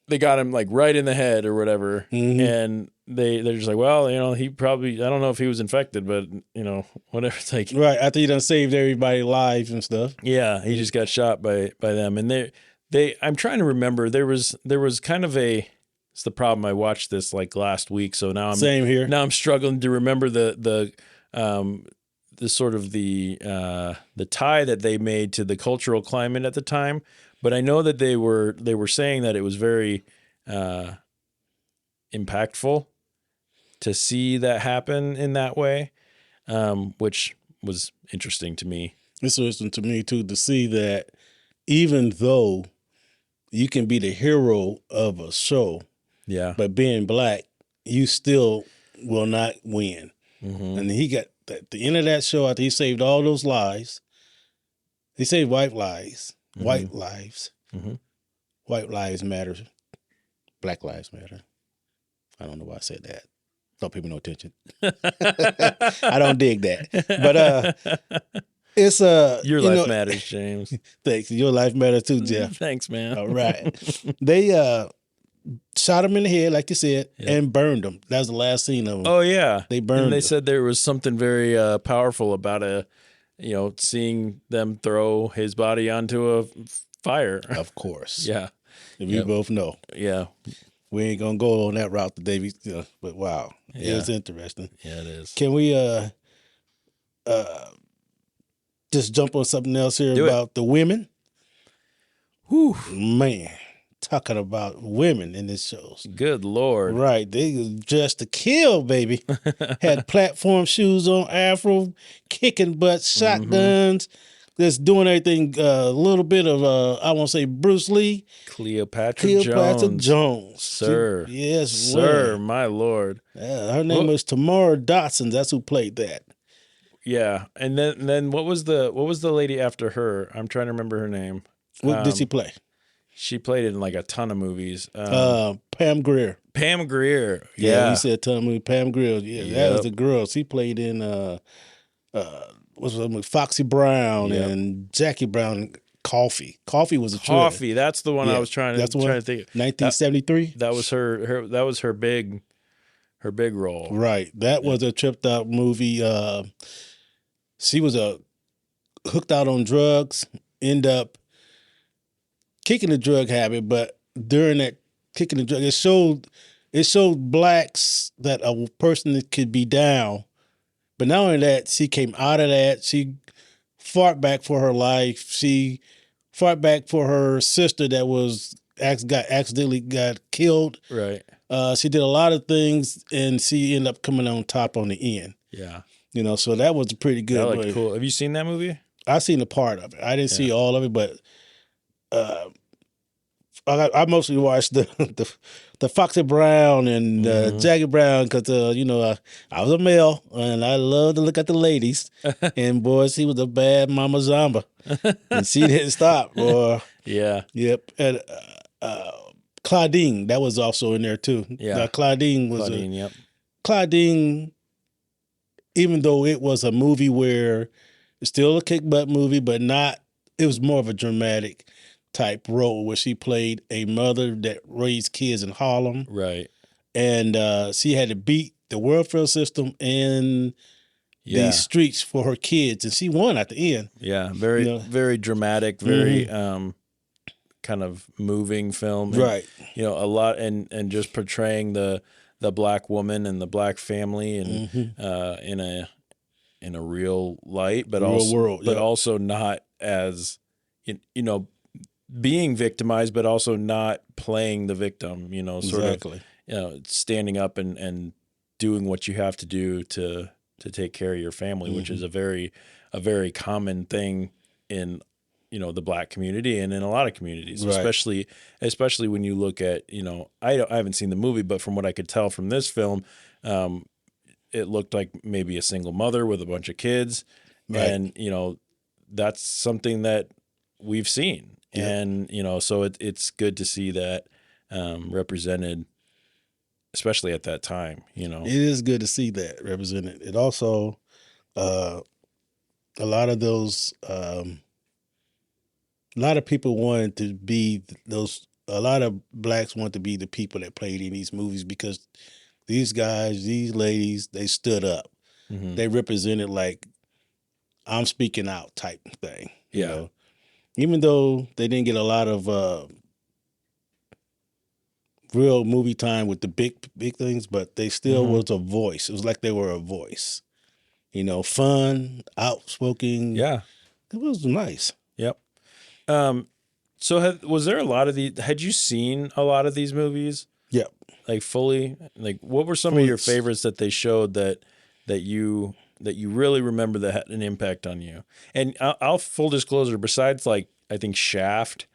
they got him like right in the head or whatever. And they're just like, well, you know, he probably, I don't know if he was infected, but you know, whatever. It's like, right. After he done saved everybody's lives and stuff. Yeah. He just got shot by them. And I'm trying to remember, there was kind of it's the problem. I watched this like last week. So now Same here. Now I'm struggling to remember the sort of the tie that they made to the cultural climate at the time. But I know that they were saying that it was very impactful to see that happen in that way, which was interesting to me. It's interesting to me too to see that even though you can be the hero of a show, but being black, you still will not win. And he got at the end of that show, after he saved all those lives, he saved white lives. White lives. White lives matter. Black lives matter. I don't know why I said that. Don't pay me no attention. I don't dig that. But it's your life matters, James. Thanks. Your life matters too, Jeff. Thanks, man. All right. They shot him in the head, like you said, and burned him. That was the last scene of him. Oh yeah, they burned. And they him. said there was something very powerful about seeing them throw his body onto a fire. Of course. Yeah. We both know. Yeah. We ain't gonna go on that route today, but wow, it's interesting. Yeah, it is. Can we just jump on something else here about the women? Whew, man. Talking about women in this shows. Good Lord. Right. They was dressed to kill, baby. Had platform shoes on, afro, kicking butts, shotguns, just doing everything, a little bit of, I won't say Bruce Lee. Cleopatra Jones. Sir. Yes, sir, my Lord. Yeah, her name was Tamara Dotson. That's who played that. Yeah. And then what was the lady after her? I'm trying to remember her name. What did she play? She played in like a ton of movies. Pam Grier. Pam Grier. Yeah, you said a ton of movies. Pam Grier. Yeah, that was the girl. She played in Foxy Brown and Jackie Brown. Coffee. Coffee was a trip. Coffee. That's the one I was trying to think of. 1973. That was her. That was her big role. Right. That was a tripped out movie. She was hooked out on drugs. End up kicking the drug habit, but during that kicking the drug, it showed it showed blacks that a person that could be down, but not only that, she came out of that. She fought back for her life. She fought back for her sister that accidentally got killed. Right. She did a lot of things, and she ended up coming on top on the end. Yeah. You know, so that was a pretty good. That looked cool. Have you seen that movie? I seen a part of it. I didn't see all of it, but I mostly watched the Foxy Brown and Jackie Brown because I was a male and I love to look at the ladies. And boy, she was a bad mama zamba, and she didn't stop. Boy. Yeah. Yep. And Claudine, that was also in there too. Yeah. Claudine was Yep. Claudine. Even though it was a movie where it's still a kick butt movie, but not, it was more of a dramatic type role where she played a mother that raised kids in Harlem. Right. And she had to beat the welfare system and the streets for her kids. And she won at the end. Yeah. Very, very dramatic, very kind of moving film. And, right. A lot, and just portraying the black woman and the black family and in a real light, but also not as being victimized, but also not playing the victim. Sort of standing up and doing what you have to do to take care of your family, which is a very common thing in the black community and in a lot of communities, right. especially when you look at, I haven't seen the movie, but from what I could tell from this film, it looked like maybe a single mother with a bunch of kids. Right. And, that's something that we've seen. Yeah. And, so it's good to see that represented, especially at that time, It is good to see that represented. It also, a lot of those, a lot of people wanted to be a lot of blacks want to be the people that played in these movies because these guys, these ladies, they stood up. Mm-hmm. They represented like, I'm speaking out type thing. Yeah. Even though they didn't get a lot of real movie time with the big things, but they still was a voice. It was like they were a voice. Fun, outspoken. Yeah. It was nice. Yep. So was there a lot of had you seen a lot of these movies? Yep. Like fully? Like what were some of your favorites that they showed that you really remember that had an impact on you? And I'll full disclosure, besides like, I think Shaft,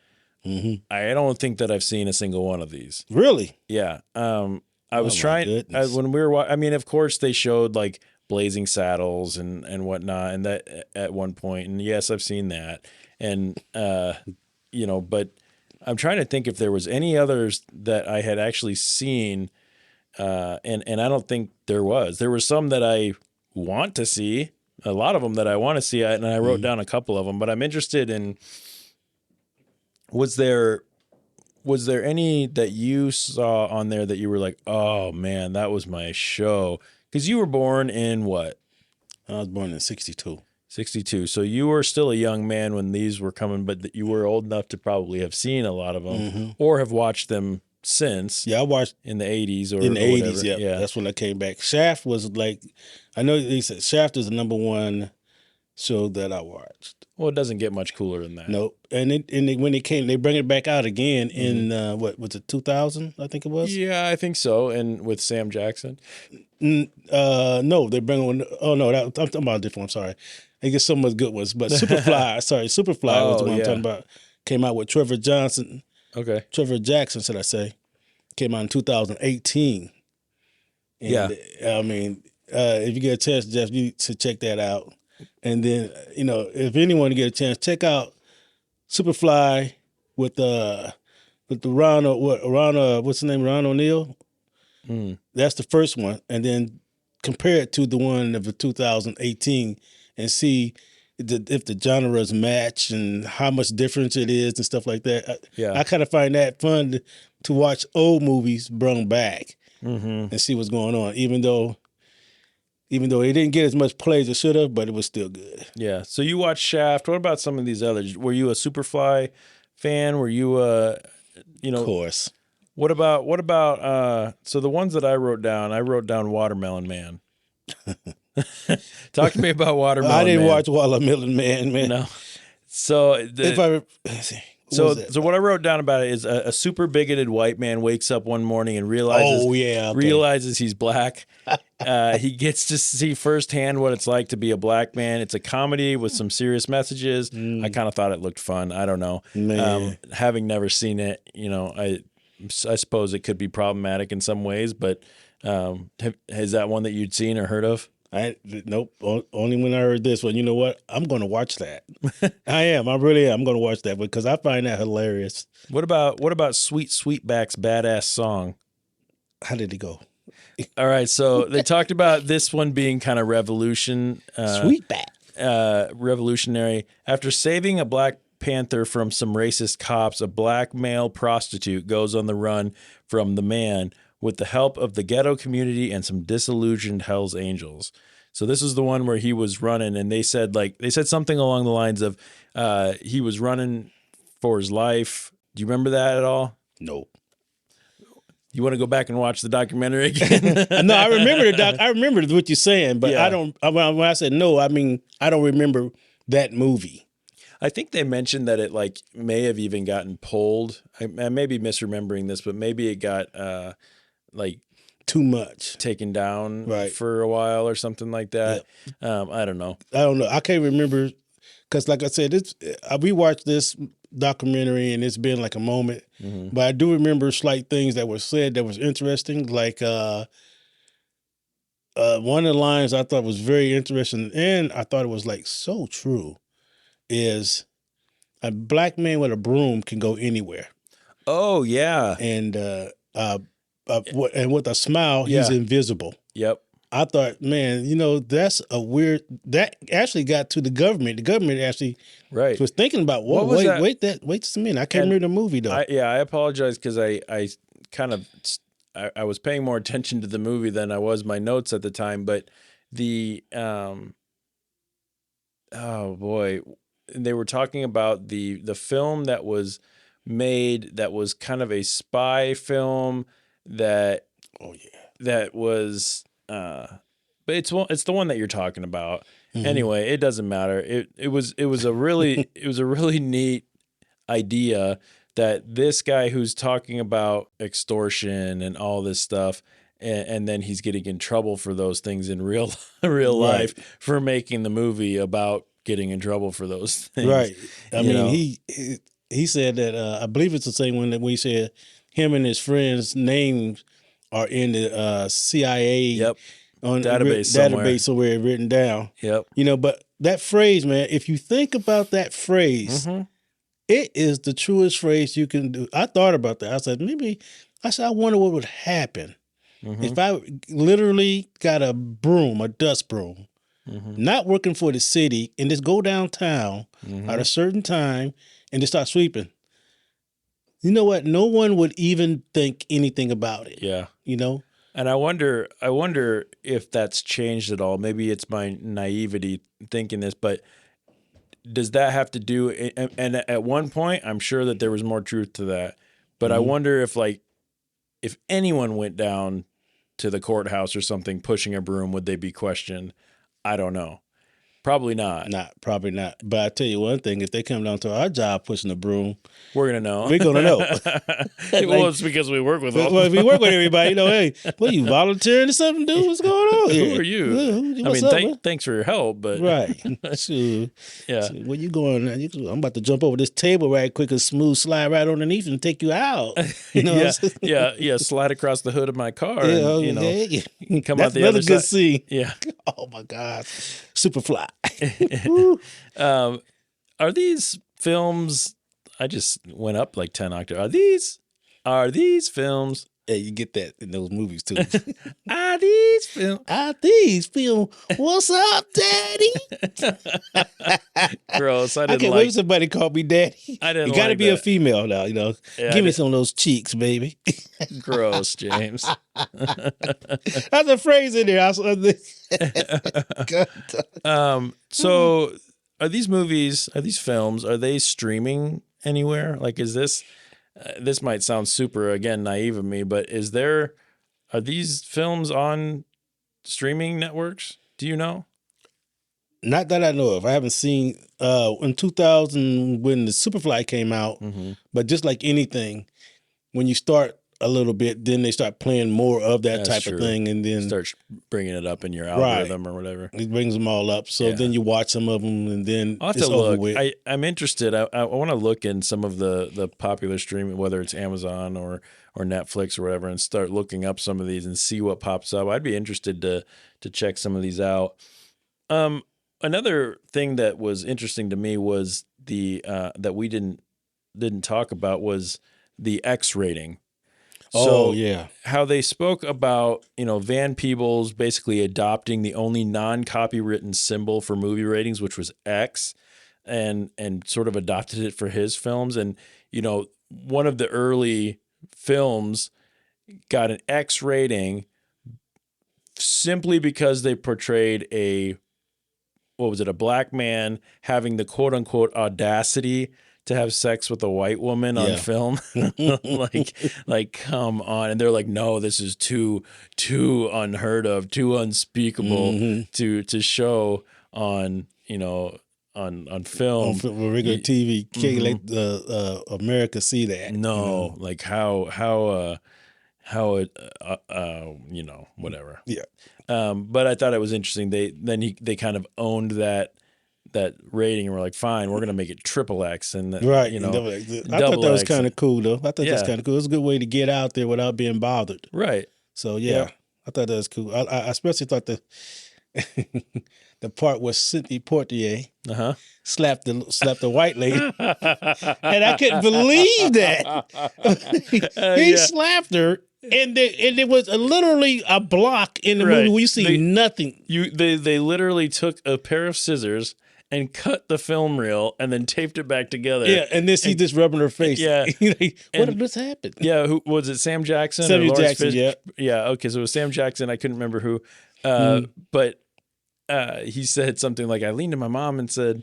I don't think that I've seen a single one of these. Really? Yeah. I was trying, when we were, of course they showed like Blazing Saddles and whatnot, and that at one point, and yes, I've seen that. And, but I'm trying to think if there was any others that I had actually seen. And I don't think there was. There were some that I want to see, a lot of them that I want to see. And I wrote down a couple of them, but I'm interested in, was there any that you saw on there that you were like, oh man, that was my show? Because you were born in what? I was born in 62. 62. So you were still a young man when these were coming, but you were old enough to probably have seen a lot of them or have watched them since. Yeah, I watched in the 80s or in the 80s. Whatever. Yeah, that's when I came back. Shaft was like, I know they said Shaft is the number one show that I watched. Well, it doesn't get much cooler than that. Nope. And when it came, they bring it back out again in what was it, 2000? I think it was. Yeah, I think so. And with Sam Jackson. No, they bring one. Oh no, I'm talking about a different one. Sorry. I guess some of the good ones, but Superfly. Superfly was the one I'm talking about. Came out with Trevor Jackson, should I say? Came out in 2018. And, yeah, I mean, if you get a chance, Jeff, you should check that out. And then, if anyone get a chance, check out Superfly with the Ron what's the name? Ron O'Neal. That's the first one, and then compare it to the one of the 2018. And see if the genres match and how much difference it is and stuff like that. I kind of find that fun to watch old movies brought back and see what's going on. Even though it didn't get as much play as it should have, but it was still good. Yeah. So you watched Shaft. What about some of these others? Were you a Superfly fan? Were you Of course. What about so the ones that I wrote down Watermelon Man. Talk to me about Watermelon Man. I didn't watch Watermelon Man, man. No. So so what I wrote down about it is a super bigoted white man wakes up one morning and realizes he's black. He gets to see firsthand what it's like to be a black man. It's a comedy with some serious messages. I kind of thought it looked fun. I don't know. Having never seen it, I suppose it could be problematic in some ways, but is that one that you'd seen or heard of? Nope. Only when I heard this one. You know what? I'm going to watch that. I am. I really am. I'm going to watch that because I find that hilarious. What about Sweet Sweetback's badass song? How did it go? All right. So they talked about this one being kind of revolutionary. After saving a Black Panther from some racist cops, a black male prostitute goes on the run from the man with the help of the ghetto community and some disillusioned Hell's Angels. So this is the one where he was running, and they said something along the lines of he was running for his life. Do you remember that at all? No. You want to go back and watch the documentary again? No, I remember I remember what you're saying, but I don't. When I said no, I mean I don't remember that movie. I think they mentioned that it may have even gotten pulled. I may be misremembering this, but maybe it got too much taken down for a while or something like that. Yep. I don't know. I can't remember because, like I said, we watched this documentary and it's been like a moment. Mm-hmm. But I do remember slight things that were said that was interesting. Like one of the lines I thought was very interesting, and I thought it was so true, is a black man with a broom can go anywhere. Oh yeah, and with a smile, he's invisible. Yep. I thought, man, that's a weird. That actually got to the government. The government actually was thinking about, whoa, wait just a minute. I can't remember the movie though. I apologize because I was paying more attention to the movie than I was my notes at the time. But the oh boy, they were talking about the film that was made that was kind of a spy film. That was but it's the one that you're talking about. Mm-hmm. Anyway, it doesn't matter. It was a really neat idea that this guy who's talking about extortion and all this stuff, and then he's getting in trouble for those things in real life for making the movie about getting in trouble for those things. Right. I mean, he said that I believe it's the same one that we said. Him and his friends' names are in the CIA database somewhere written down. Yep. But that phrase, man, if you think about that phrase, it is the truest phrase you can do. I thought about that. I said, I wonder what would happen if I literally got a dust broom, not working for the city, and just go downtown at a certain time and just start sweeping. You know what? No one would even think anything about it. Yeah. And I wonder if that's changed at all. Maybe it's my naivety thinking this, but does that have to do? And at one point, I'm sure that there was more truth to that. But I wonder if anyone went down to the courthouse or something pushing a broom, would they be questioned? I don't know. Probably not. Probably not. But I tell you one thing: if they come down to our job pushing a broom, we're gonna know. We're gonna know. Well, it's because we work with them. Well, we work with everybody. Hey, what, you volunteering or something, dude? What's going on here? Who are you? Thanks for your help, but right. Yeah. Where you going? I'm about to jump over this table right quick and smooth slide right underneath and take you out. Yeah. Slide across the hood of my car. Yeah, and come out the other side. That's another good scene. Yeah. Oh my God. Superfly. Are these films? I just went up like 10 octaves. Are these films? Yeah, you get that in those movies too. Are these films? What's up, Daddy? Gross. I can't wait for somebody call me Daddy. I didn't. You got to be that. A female now. Yeah, give me some of those cheeks, baby. Gross, James. That's a phrase in there. So are these films, are they streaming anywhere? Like, is this this might sound super, again, naive of me, but are these films on streaming networks? Do you know? Not that I know of. I haven't seen in 2000 when the Superfly came out, but just like anything, when you start a little bit, then they start playing more of that type of thing, and then start bringing it up in your algorithm or whatever. It brings them all up. So then you watch some of them, and then I'll have it's to over look. with. I'm interested. I want to look in some of the popular streaming, whether it's Amazon or Netflix or whatever, and start looking up some of these and see what pops up. I'd be interested to check some of these out. Another thing that was interesting to me was the that we didn't talk about was the X rating. So how they spoke about, Van Peebles basically adopting the only non-copywritten symbol for movie ratings, which was X, and sort of adopted it for his films. And, one of the early films got an X rating simply because they portrayed a black man having the quote unquote audacity to have sex with a white woman on film. like, come on. And they're like, no, this is too unheard of, too unspeakable to show on, on film. On regular TV. Can't let America see that. No, like how whatever. Yeah. But I thought it was interesting. They kind of owned that rating and we're like, fine, we're gonna make it triple X and I thought that was kind of cool though. I thought that was kind of cool. It was a good way to get out there without being bothered. Right. So I thought that was cool. I especially thought the the part where Sidney Poitier slapped the white lady, and I couldn't believe that he slapped her. And it was literally a block in the movie where you see nothing. They literally took a pair of scissors and cut the film reel and then taped it back together. Yeah, and then she just rubbing her face. Yeah. Like, what did this happen? Yeah, who was it? Sam Jackson? Samuel Jackson, Yeah, okay, so it was Sam Jackson. I couldn't remember who. But he said something like, I leaned to my mom and said,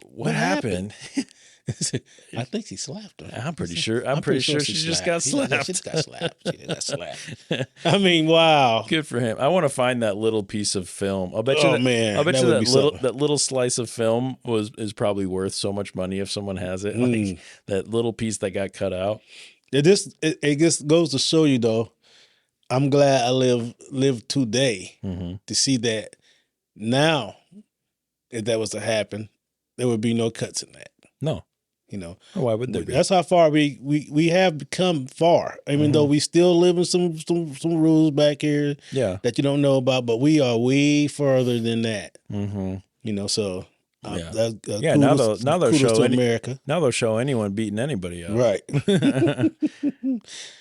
what happened? I think she slapped her. I'm pretty sure. I'm pretty sure she just got slapped. Yeah, she just got slapped. She got slapped. I mean, wow. Good for him. I want to find that little piece of film. I'll bet you. I'll bet that little slice of film is probably worth so much money if someone has it. Like that little piece that got cut out. It just goes to show you though. I'm glad I live today to see that. Now, if that was to happen, there would be no cuts in that. No. Why would there be? That's how far we have become far. Even though we still live in some rules back here that you don't know about, but we are way further than that. So now they'll show America. Now they'll show anyone beating anybody up. Right.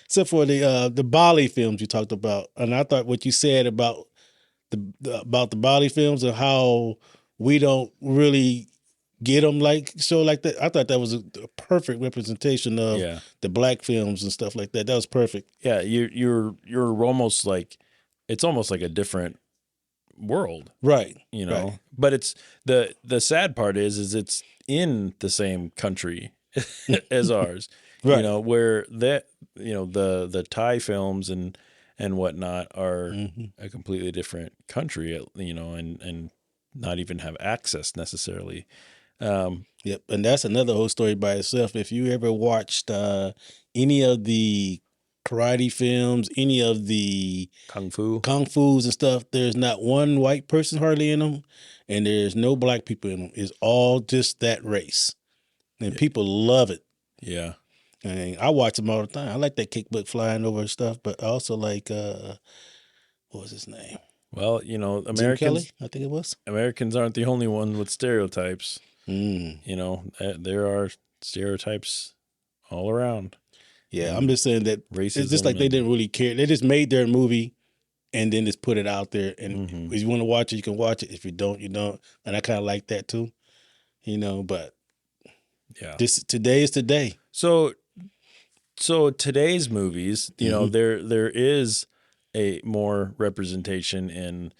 Except for the Bali films you talked about, and I thought what you said about the Bali films and how we don't really get them like that. I thought that was a perfect representation of the black films and stuff like that. That was perfect. Yeah, you're almost like it's almost like a different world, right? Right. But it's the sad part is it's in the same country as ours, right? Where that the Thai films and whatnot are a completely different country, and not even have access necessarily. Yep, and that's another whole story by itself. If you ever watched any of the karate films, any of the kung fus and stuff, there's not one white person hardly in them, and there's no black people in them. It's all just that race, and people love it. Yeah, and I watch them all the time. I like that kickbook flying over and stuff, but I also like what was his name? Well, Americans, Jim Kelly, I think it was. Americans aren't the only ones with stereotypes. There are stereotypes all around. Yeah, I'm just saying that racism. It's just like they didn't really care. They just made their movie and then just put it out there. And if you want to watch it, you can watch it. If you don't, you don't. And I kind of like that too. But today is today. So today's movies, there is a more representation in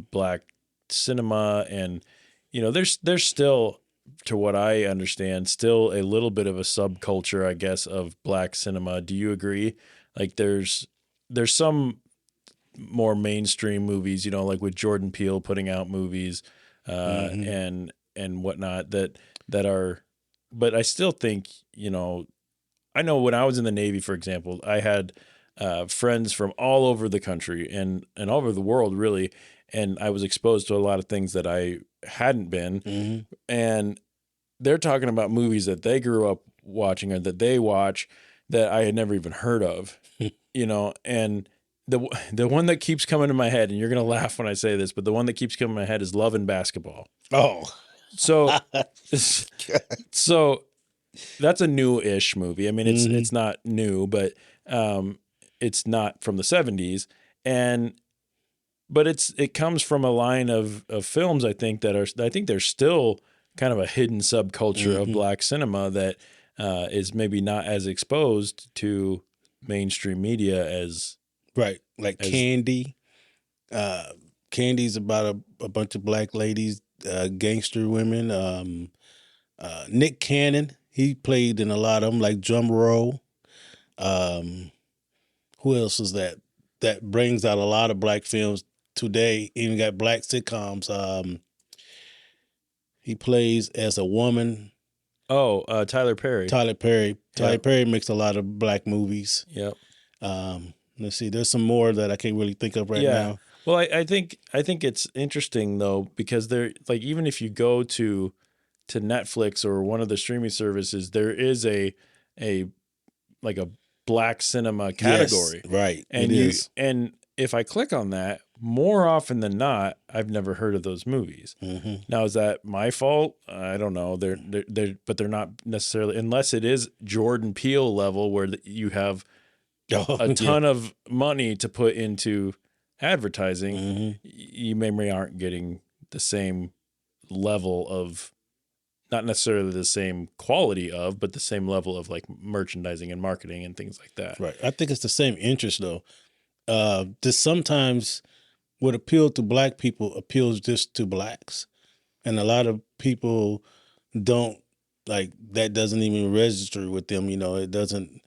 black cinema, and there's still to what I understand, still a little bit of a subculture, I guess, of black cinema. Do you agree? Like there's some more mainstream movies, like with Jordan Peele putting out movies and whatnot that are, but I still think, I know when I was in the Navy, for example, I had friends from all over the country and all over the world, really. And I was exposed to a lot of things that I hadn't been. And they're talking about movies that they grew up watching or that they watch that I had never even heard of, and the one that keeps coming to my head, and you're going to laugh when I say this, but the one that keeps coming to my head is Love and Basketball. Oh, so that's a new-ish movie. I mean, it's not new, but it's not from the 70s, but it comes from a line of films, I think there's still kind of a hidden subculture of black cinema that is maybe not as exposed to mainstream media as right, like Candy. Candy's about a bunch of black ladies, gangster women. Nick Cannon, he played in a lot of them, like Drum Roll. Who else is that brings out a lot of black films today? Even got black sitcoms. He plays as a woman. Oh, Tyler Perry. Tyler Perry makes a lot of black movies. Yep. Let's see. There's some more that I can't really think of right now. Well, I think it's interesting though, because like even if you go to Netflix or one of the streaming services, there is a black cinema category. Yes, right. And if I click on that, more often than not, I've never heard of those movies. Now, is that my fault? I don't know. But they're not necessarily, unless it is Jordan Peele level where you have a ton of money to put into advertising. You maybe aren't getting the same level of, not necessarily the same quality of, but the same level of like merchandising and marketing and things like that. Right. I think it's the same interest though. Just sometimes what appealed to black people appeals just to blacks. And a lot of people don't, like, that doesn't even register with them. It doesn't,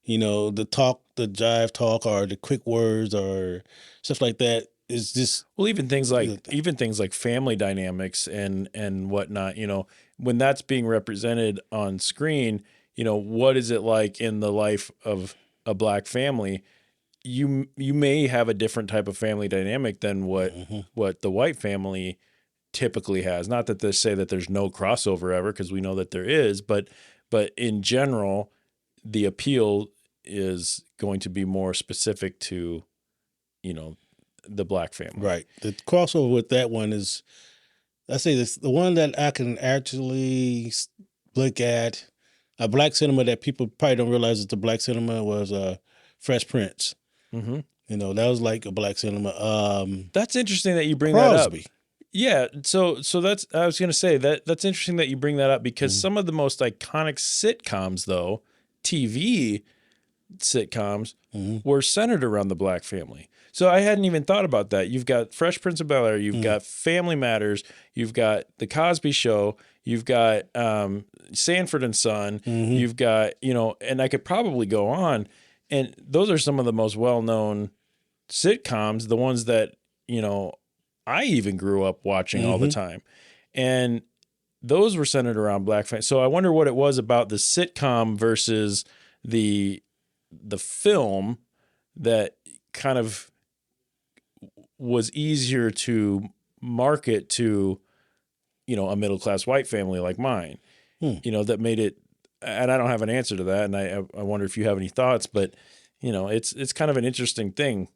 the jive talk or the quick words or stuff like that is just. Well, even things like family dynamics and whatnot, when that's being represented on screen, what is it like in the life of a black family? You may have a different type of family dynamic than what the white family typically has. Not that they say that there's no crossover ever, because we know that there is, but in general, the appeal is going to be more specific to, the black family. Right. The crossover with that one is, I say this, the one that I can actually look at, a black cinema that people probably don't realize is the black cinema, was Fresh Prince. That was like a black cinema. That's interesting that you bring Crosby. that up. Yeah, so that's, I was going to say that's interesting that you bring that up, because some of the most iconic sitcoms, though, TV sitcoms, were centered around the black family. So I hadn't even thought about that. You've got Fresh Prince of Bel-Air, you've got Family Matters, you've got The Cosby Show, you've got Sanford and Son, you've got, and I could probably go on. And those are some of the most well-known sitcoms, the ones that, I even grew up watching all the time. And those were centered around black families. So I wonder what it was about the sitcom versus the film that kind of was easier to market to, a middle-class white family like mine, that made it. And I don't have an answer to that, and I wonder if you have any thoughts. But it's kind of an interesting thing.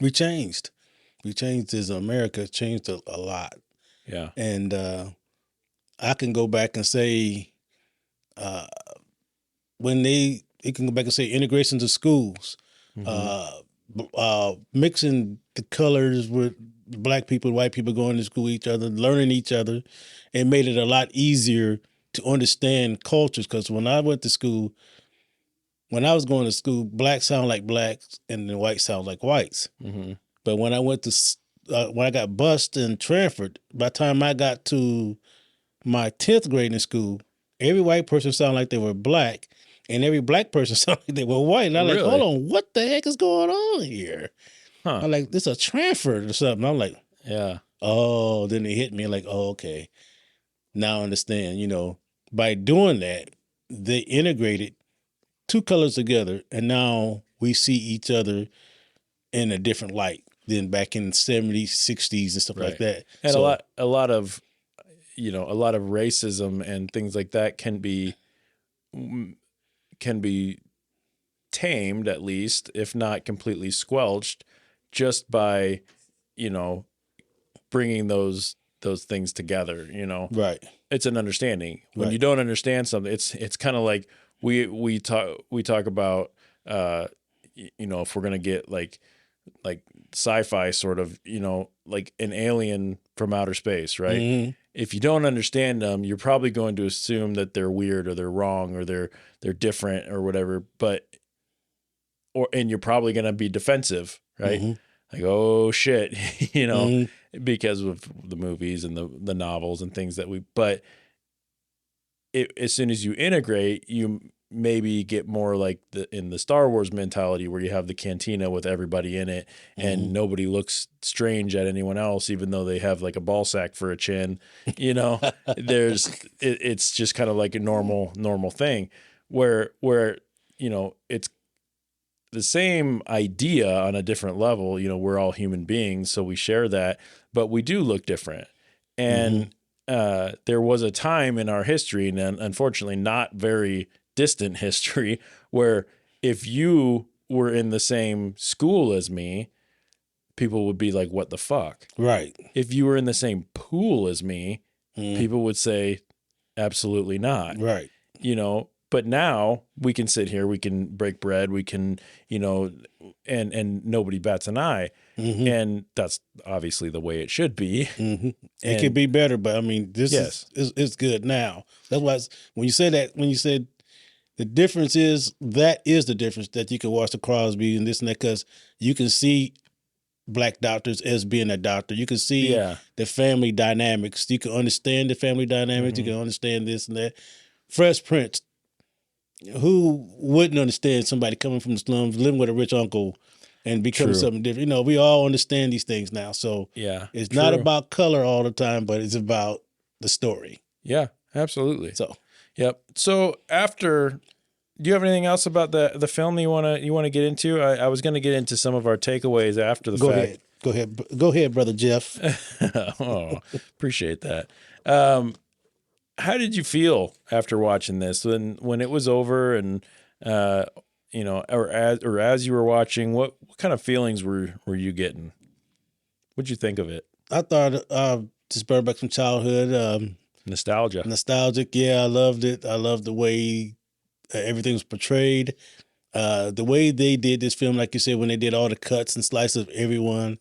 We changed as America changed a lot. Yeah, and I can go back and say, when they can go back and say integration to schools, mixing the colors with black people, white people going to school each other, learning each other, and made it a lot easier to understand cultures. Because when I was going to school, blacks sound like blacks and the whites sound like whites. But when I went to when I got bused in Trafford, by the time I got to my 10th grade in school, every white person sounded like they were black, and every black person sounded like they were white. And I'm like, hold on, what the heck is going on here? Huh. I'm like, this is a transfer or something. I'm like, yeah. Oh, then it hit me like, oh, okay. Now I understand, by doing that, they integrated two colors together, and now we see each other in a different light than back in the 70s, 60s and stuff like that. And a lot of racism and things like that can be tamed, at least, if not completely squelched, just by, bringing those things together, Right. It's an understanding. When Right. you don't understand something, it's kind of like we talk about, if we're going to get like sci-fi sort of, like an alien from outer space, right? Mm-hmm. If you don't understand them, you're probably going to assume that they're weird or they're wrong or they're different or whatever, and you're probably going to be defensive, right? Mm-hmm. Like, oh shit, because of the movies and the novels and things but as soon as you integrate, you maybe get more like in the Star Wars mentality where you have the cantina with everybody in it and nobody looks strange at anyone else, even though they have like a ball sack for a chin, it's just kind of like a normal thing where, it's the same idea on a different level. We're all human beings, so we share that, but we do look different. And there was a time in our history, and unfortunately not very distant history, where if you were in the same school as me, people would be like, what the fuck? Right. If you were in the same pool as me, people would say, absolutely not. Right. But now we can sit here, we can break bread, we can, and nobody bats an eye. Mm-hmm. And that's obviously the way it should be. Mm-hmm. It could be better, but I mean, this is good now. That's why when you said the difference is the difference that you can watch the Crosby and this and that, because you can see black doctors as being a doctor. You can see the family dynamics. You can understand the family dynamics. You can understand this and that. Fresh Prince. Who wouldn't understand somebody coming from the slums, living with a rich uncle, and becoming something different? We all understand these things now. So it's not about color all the time, but it's about the story. Yeah, absolutely. So, yep. So do you have anything else about the film that you want to get into? I was going to get into some of our takeaways after the fact. Go ahead, brother Jeff. Oh, appreciate that. How did you feel after watching this when it was over and or as you were watching? What kind of feelings were you getting? What'd you think of it? I thought just brought back some childhood nostalgic. Yeah, I loved it. I loved the way everything was portrayed. The way they did this film, like you said, when they did all the cuts and slices of everyone,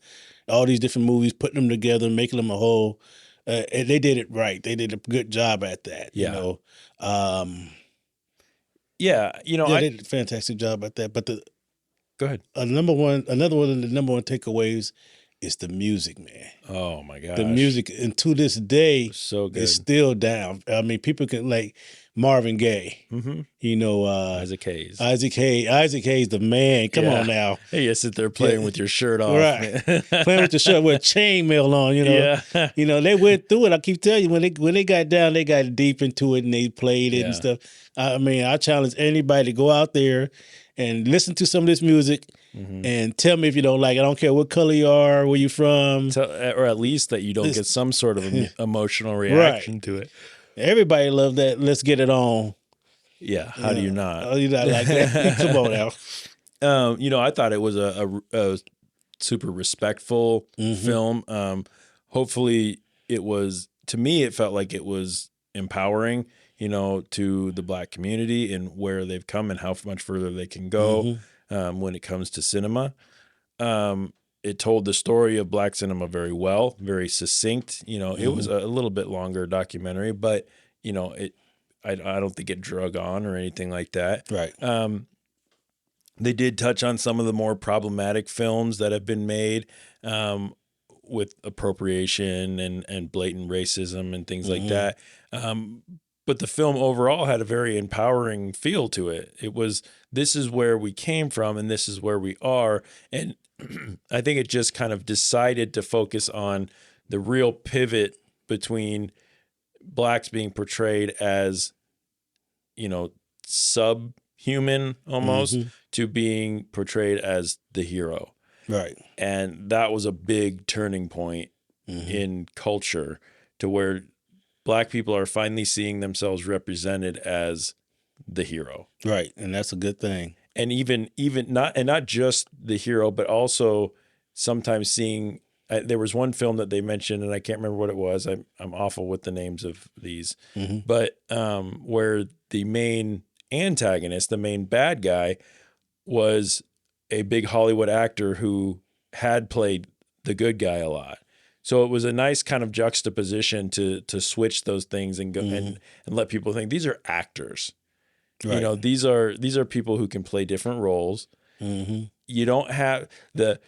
all these different movies, putting them together, making them a whole. They did it right. They did a good job at that. Yeah. They did a fantastic job at that. But go ahead. Another one of the number one takeaways is the music, man. Oh my gosh. The music, and to this day, so good. It's still down. I mean, people can like Marvin Gaye. Isaac Hayes. Isaac Hayes, the man. Come on now. Hey, you sit there playing with your shirt off. Right. Playing with your shirt with chainmail on, Yeah. They went through it. I keep telling you, when they got down, they got deep into it and they played it and stuff. I mean, I challenge anybody to go out there and listen to some of this music and tell me if you don't like it. I don't care what color you are, where you from. Or at least that you don't get some sort of emotional reaction to it. Everybody loves that. Let's get it on. Yeah. How do you not? Oh, you not like that? Come on now. I thought it was a super respectful film. Hopefully to me, it felt like it was empowering, to the Black community and where they've come and how much further they can go when it comes to cinema. It told the story of Black cinema very well, very succinct. It was a little bit longer documentary, but I don't think it drug on or anything like that. Right. They did touch on some of the more problematic films that have been made. with appropriation and blatant racism and things like that. But the film overall had a very empowering feel to it. It was, this is where we came from and this is where we are. And I think it just kind of decided to focus on the real pivot between blacks being portrayed as, you know, subhuman almost to being portrayed as the hero. Right. And that was a big turning point in culture to where black people are finally seeing themselves represented as the hero. Right. And that's a good thing. And even not just the hero, but also sometimes seeing, there was one film that they mentioned, and I can't remember what it was. I'm awful with the names of these, but where the main antagonist, the main bad guy, was a big Hollywood actor who had played the good guy a lot. So it was a nice kind of juxtaposition to switch those things and go and let people think these are actors. Right. You know, these are people who can play different roles. You don't have the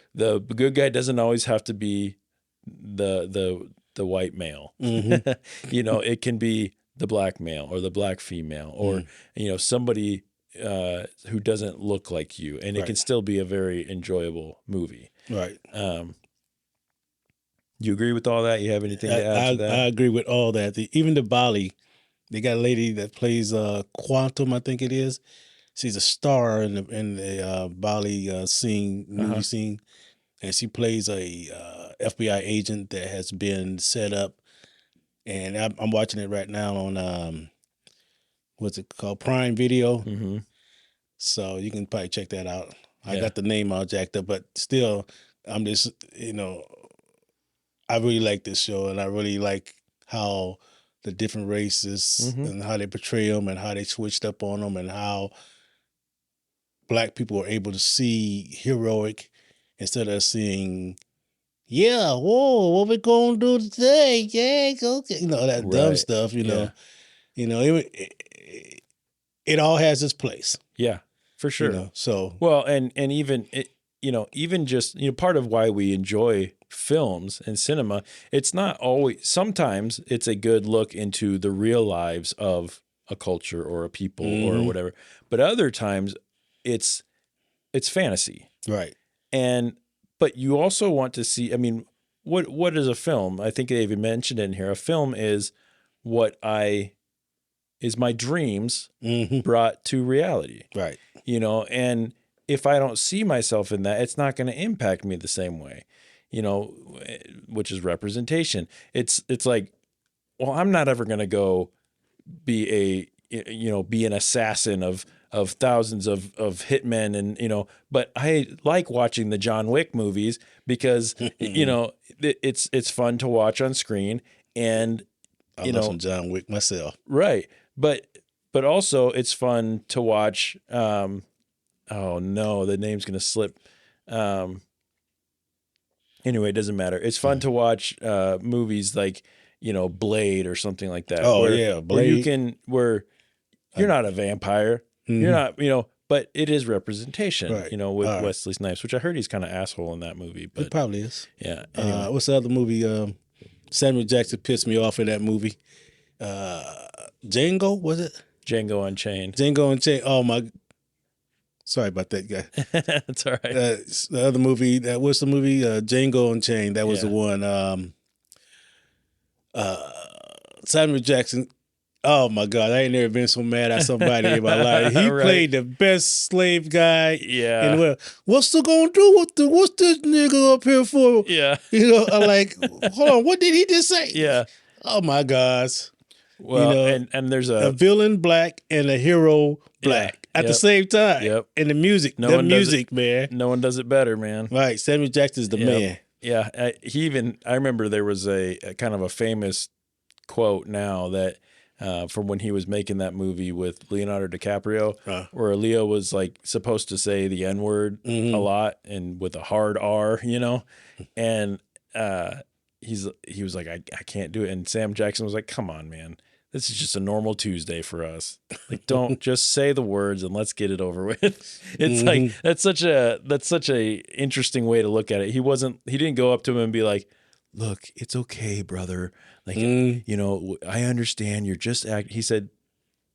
good guy doesn't always have to be the white male. You know, it can be the black male or the black female or you know, somebody who doesn't look like you, and it can still be a very enjoyable movie. Right. You agree with all that? You have anything to add to that? I agree with all that. Even the Bali, they got a lady that plays Quantum, I think it is. She's a star in the Bali movie scene, and she plays a FBI agent that has been set up. And I'm watching it right now on what's it called, Prime Video. So you can probably check that out. I got the name all jacked up, but still, I'm just, you know, I really like this show, and I really like how the different races and how they portray them and how they switched up on them and how black people are able to see heroic instead of seeing, yeah, whoa, what we gonna do today? Yeah, okay, you know, that dumb stuff. You know, it all has its place. Yeah, for sure. You know, so well, and even it, you know, even just, you know, part of why we enjoy films and cinema, it's not always, sometimes it's a good look into the real lives of a culture or a people or whatever, but other times it's fantasy. Right. But you also want to see, I mean, what is a film? I think they even mentioned it in here. A film is my dreams brought to reality. Right. You know, and if I don't see myself in that, it's not going to impact me the same way, you know, which is representation. It's like, well, I'm not ever going to go be an assassin of thousands of hitmen and, you know, but I like watching the John Wick movies because, you know, it's fun to watch on screen, and I love some John Wick myself. Right. But also it's fun to watch, oh no, the name's going to slip. Anyway, it doesn't matter. It's fun to watch movies like, you know, Blade or something like that. Oh, yeah, Blade. Where you're not a vampire. You're not, you know, but it is representation, you know, with Wesley Snipes, which I heard he's kind of asshole in that movie. But he probably is. Yeah. Anyway. What's the other movie? Samuel Jackson pissed me off in that movie. Django, was it? Django Unchained. Django Unchained. Oh, my. Sorry about that, guy. That's all right. The other movie, what's the movie? Django Unchained. That was the one. Samuel Jackson. Oh my God, I ain't never been so mad at somebody in my life. He played the best slave guy. Yeah. And what's he gonna do? What's this nigga up here for? Yeah. You know, I'm like, hold on, what did he just say? Yeah. Oh my gosh. Well, you know, and there's a villain black and a hero black at the same time. Yep. And the music, man. No one does it better, man. Right. Samuel Jackson's the man. Yeah. I remember there was a kind of a famous quote now that from when he was making that movie with Leonardo DiCaprio, where Leo was like supposed to say the N-word a lot and with a hard R, you know, and he was like, I can't do it. And Sam Jackson was like, come on, man. This is just a normal Tuesday for us. Like, don't just say the words and let's get it over with. It's like, that's such a interesting way to look at it. He didn't go up to him and be like, look, it's okay, brother. Like, you know, I understand you're just acting. He said,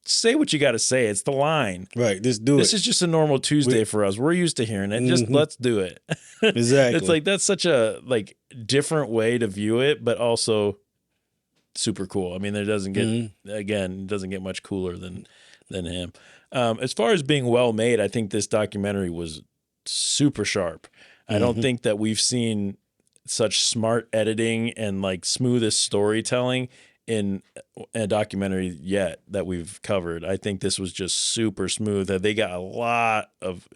say what you got to say. It's the line. Right. Just do it. This is just a normal Tuesday for us. We're used to hearing it. Just let's do it. Exactly. It's like, that's such a like different way to view it, but also super cool. I mean, there doesn't get, again, it doesn't get much cooler than him. As far as being well made, I think this documentary was super sharp. I don't think that we've seen such smart editing and like smoothest storytelling in a documentary yet that we've covered. I think this was just super smooth. That they got a lot of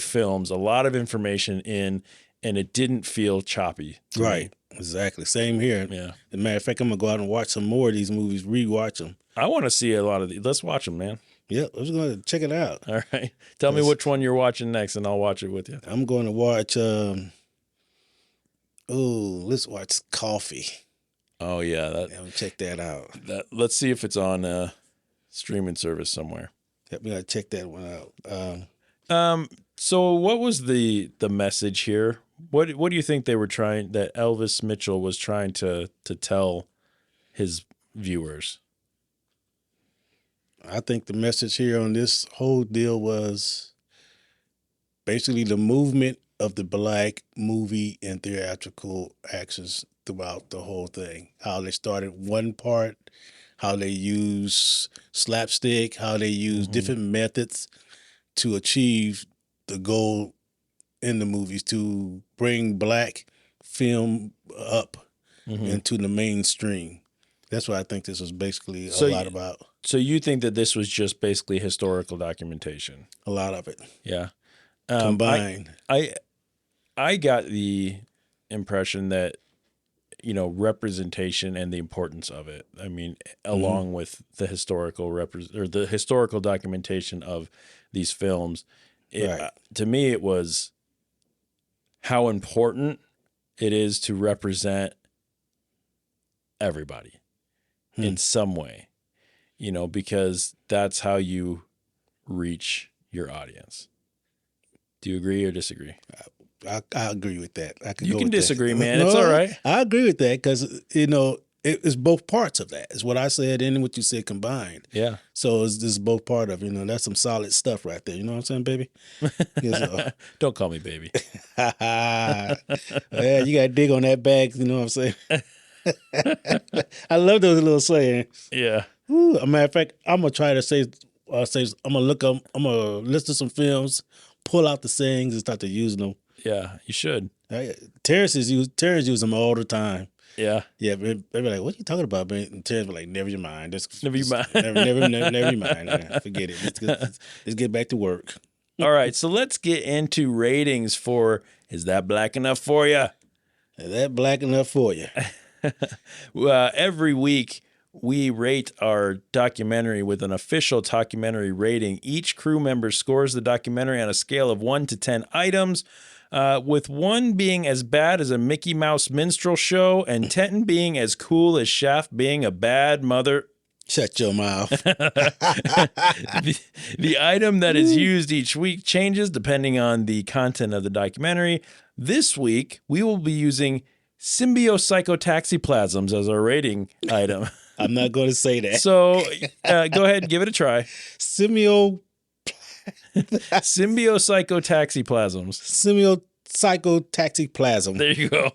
films, a lot of information in, and it didn't feel choppy. Right. Exactly. Same here. Yeah. As a matter of fact, I'm gonna go out and watch some more of these movies, rewatch them. I want to see a lot of these. Let's watch them, man. Yeah, I'm just gonna check it out. All right. Tell me which one you're watching next, and I'll watch it with you. I'm going to watch. Let's watch Coffee. Oh yeah, check that out. Let's see if it's on a streaming service somewhere. Yep, we gotta check that one out. So what was the message here? What do you think they were trying, that Elvis Mitchell was trying to tell his viewers? I think the message here on this whole deal was basically the movement of the Black movie and theatrical actions throughout the whole thing. How they started one part, how they use slapstick, how they use different methods to achieve the goal in the movies, to bring Black film up into the mainstream. That's what I think this was basically a lot about. So you think that this was just basically historical documentation? A lot of it. Yeah. Combined. I got the impression that, you know, representation and the importance of it. I mean, along with the historical the historical documentation of these films, to me, it was how important it is to represent everybody in some way, you know, because that's how you reach your audience. Do you agree or disagree? I agree with that. You can disagree, man. It's all right. I agree with that because, you know, it's both parts of that. It's what I said and what you said combined. Yeah. So this is both part of, you know, that's some solid stuff right there. You know what I'm saying, baby? Don't call me baby. Yeah, you got to dig on that bag. You know what I'm saying? I love those little sayings. Yeah. Ooh, a matter of fact, I'm going to try to say, I'm going to look up, I'm going to listen to some films, pull out the sayings and start to use them. Yeah, you should. Terrence use them all the time. Yeah. Yeah, they be like, what are you talking about, man? And Terrence be like, never you mind. Never you mind. Never you mind. Forget it. Let's get back to work. All right, so let's get into ratings for Is That Black Enough For You? Is that black enough for you? Every week, we rate our documentary with an official documentary rating. Each crew member scores the documentary on a scale of 1 to 10 items, with 1 being as bad as a Mickey Mouse minstrel show and 10 being as cool as Shaft being a bad mother. Shut your mouth. The item that is used each week changes depending on the content of the documentary. This week, we will be using symbiocytotoxoplasms as our rating item. I'm not going to say that. So go ahead and give it a try. Symbiocytotoxoplasms. Symbiocytotoxoplasm. There you go.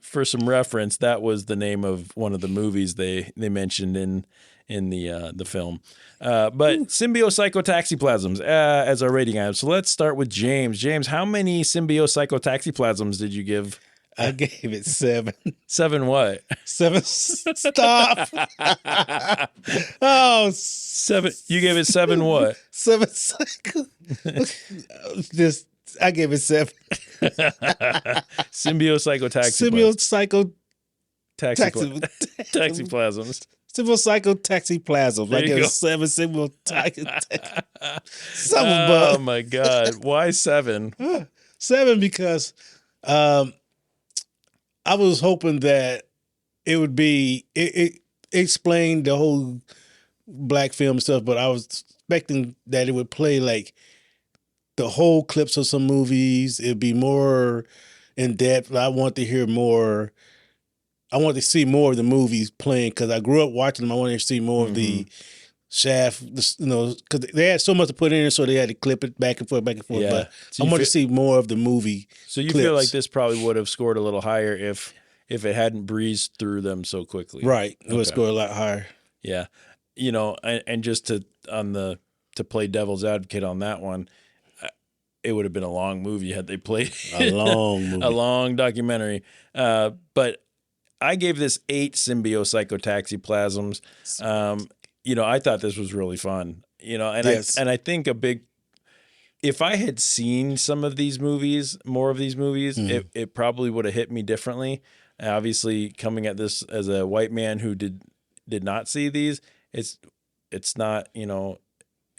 For some reference, that was the name of one of the movies they mentioned in the film. But symbiocytotoxoplasms as our rating item. So let's start with James. James, how many symbiocytotoxoplasms did you give? I gave it 7. 7 what? 7. Stop. Oh, 7. You gave it 7 what? 7. I gave it 7. Symbiocytotoxoplasms. Symbiocytotoxoplasms. Symbiocytotoxoplasms. I gave it 7 symbiocytotoxoplasms. Oh my God. Why 7? 7 because I was hoping that it would be it explained the whole black film stuff, but I was expecting that it would play like the whole clips of some movies. It'd be more in depth. I want to hear more. I want to see more of the movies playing because I grew up watching them. I wanted to see more of the Shaft, because they had so much to put in it, so they had to clip it back and forth. Yeah. But So I want to see more of the movie. So you clips. feel like this probably would have scored a little higher if it hadn't breezed through them so quickly. Right. It would score a lot higher. Yeah. And just to play devil's advocate on that one, it would have been a long movie had they played a long movie. A long documentary. But I gave this 8 symbiocycotaxiplasms. I thought this was really fun. And I think if I had seen some of these movies, more of these movies, it probably would have hit me differently. Obviously, coming at this as a white man who did not see these, it's not,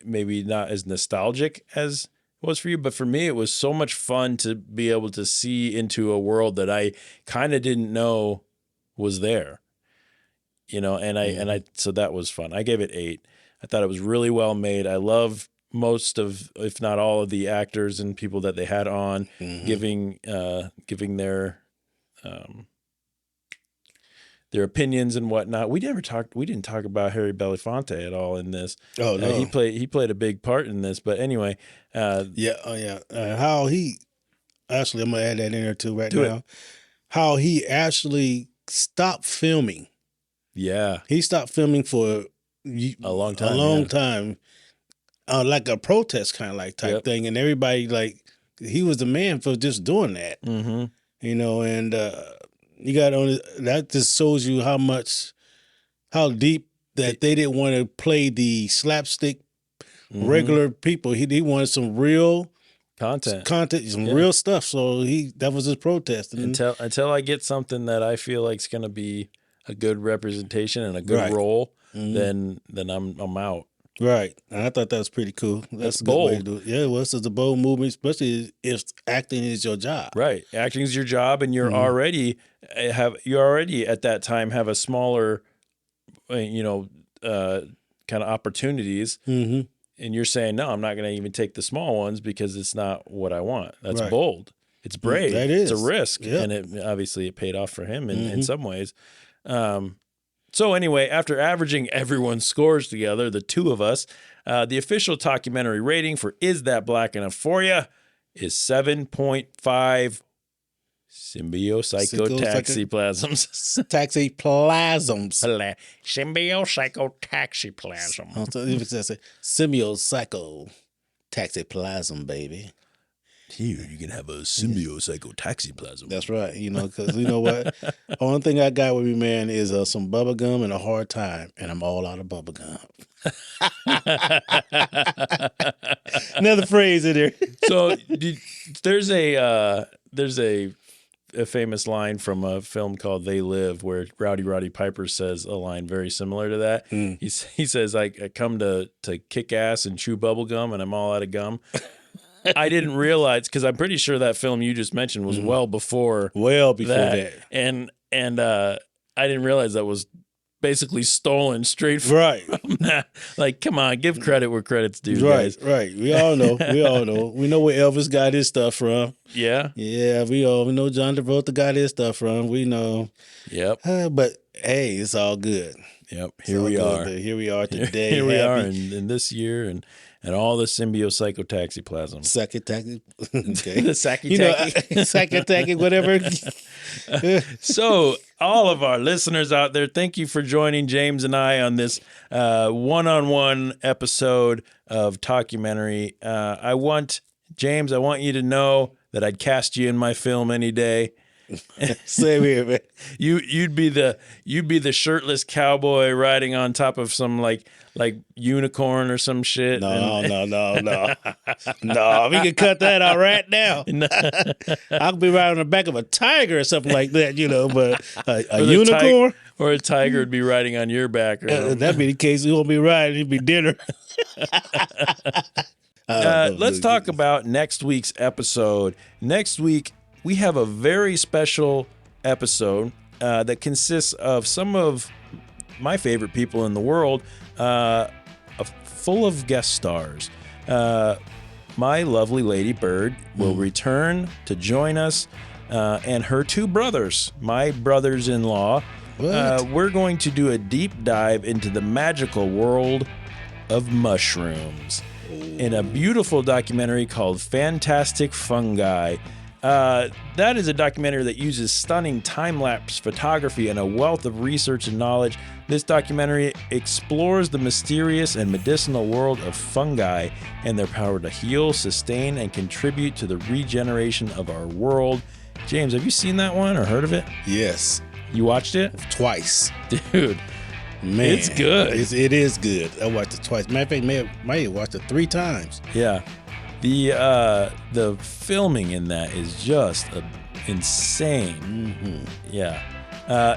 maybe not as nostalgic as it was for you, but for me, it was so much fun to be able to see into a world that I kind of didn't know was there, so that was fun. I gave it 8. I thought it was really well made. I love most of, if not all of the actors and people that they had on giving their opinions and whatnot. We didn't talk about Harry Belafonte at all in this. Oh no, he played a big part in this. But anyway, how he actually, I'm gonna add that in there too now. How he actually stopped filming. Yeah, he stopped filming for a long time. Like a protest kind of like type thing, and everybody he was the man for just doing that. Mm-hmm. And you got on that just shows you how deep that they didn't want to play the slapstick regular people. He wanted some real content, some real stuff. So that was his protest. Until I get something that I feel like is going to be a good representation and a good role, then I'm out. Right. And I thought that was pretty cool. That's a good way to do it. Yeah, it was. It's a bold movement, especially if acting is your job. Right. Acting is your job, and you're already at that time have a smaller, kind of opportunities. Mm-hmm. And you're saying, no, I'm not going to even take the small ones because it's not what I want. That's bold. It's brave. That is. It's a risk. Yep. And it paid off for him in some ways. So anyway, after averaging everyone's scores together, the two of us, the official documentary rating for Is That Black Enough For Ya is 7.5 symbiocycotaxiplasms. Taxiplasms. Symbiocycotaxiplasm. Symbiocycotaxiplasm, baby. Here, you can have a symbiocycotaxiplasm. That's right. Because you know what? Only thing I got with me, man, is some bubble gum and a hard time, and I'm all out of bubble gum. Another phrase in there. So there's a famous line from a film called They Live where Roddy Piper says a line very similar to that. He says, I come to kick ass and chew bubble gum, and I'm all out of gum. I didn't realize, because I'm pretty sure that film you just mentioned was well before that. And I didn't realize that was basically stolen straight from that. Like, come on, give credit where credit's due, guys. Right. We all know. We know where Elvis got his stuff from. Yeah. Yeah, we know John Travolta got his stuff from. We know. Yep. But hey, it's all good. Yep. Here we are today. Here we are in this year and all the symbiocycotaxiplasm. Okay. The Sacky-tacky, whatever. So, all of our listeners out there, thank you for joining James and I on this one-on-one episode of Talkumentary. I want you to know that I'd cast you in my film any day. Same here, man. You'd be the shirtless cowboy riding on top of some like unicorn or some shit. No. We can cut that out right now. I'll be riding on the back of a tiger or something like that, but a unicorn or a tiger would be riding on your back. That'd be the case. He won't be riding. It'd be dinner. Let's talk about next week's episode. Next week, we have a very special episode that consists of some of my favorite people in the world, full of guest stars. my lovely Lady Bird will return to join us and her two brothers, my brothers-in-law. We're going to do a deep dive into the magical world of mushrooms in a beautiful documentary called Fantastic Fungi. That is a documentary that uses stunning time-lapse photography and a wealth of research and knowledge. This documentary explores the mysterious and medicinal world of fungi and their power to heal, sustain, and contribute to the regeneration of our world. James, have you seen that one or heard of it? Yes. You watched it? Twice. Dude. Man. It's good. It is good. I watched it twice. Matter of fact, may have watched it 3 times. Yeah. The filming in that is just insane. Mm-hmm. Yeah.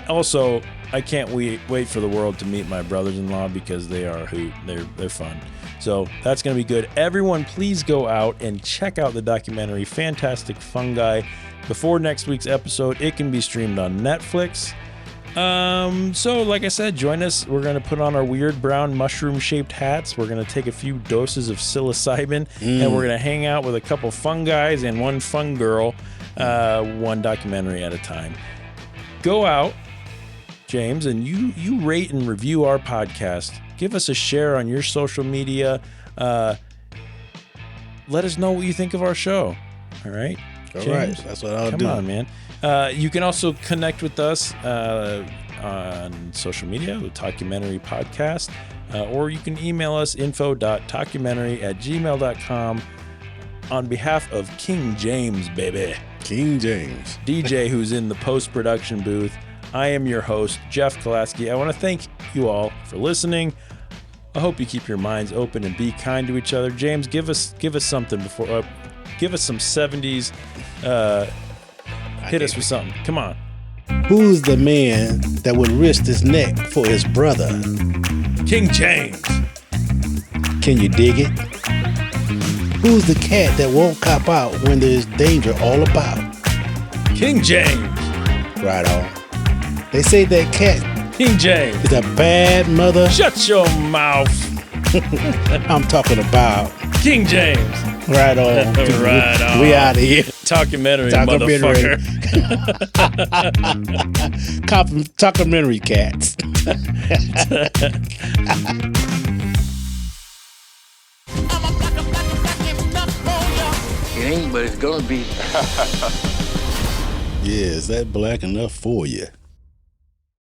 Also, I can't wait for the world to meet my brothers-in-law because they are they're fun. So that's going to be good. Everyone, please go out and check out the documentary Fantastic Fungi before next week's episode. It can be streamed on Netflix. So like I said, join us. We're going to put on our weird brown mushroom-shaped hats. We're going to take a few doses of psilocybin, and we're going to hang out with a couple fun guys and one fun girl, one documentary at a time. Go out, James, and you rate and review our podcast. Give us a share on your social media. Let us know what you think of our show. All right? All right. That's what I'll do. Come on, man. You can also connect with us on social media with Talkumentary Podcast, or you can email us info.talkumentary@gmail.com on behalf of King James, baby. King James. DJ, who's in the post-production booth. I am your host, Jeff Kolaski. I want to thank you all for listening. I hope you keep your minds open and be kind to each other. James, give us something before. Give us some 70s. Hit us with something. Come on. Who's the man that would risk his neck for his brother? King James. Can you dig it? Who's the cat that won't cop out when there's danger all about? King James. Right on. They say that cat, King James, is a bad mother. Shut your mouth. I'm talking about King James. Right on. Right on. We out of here. Talkumentary, motherfucker. Talkumentary cats. It ain't, but it's gonna be. Yeah, is that black enough for you?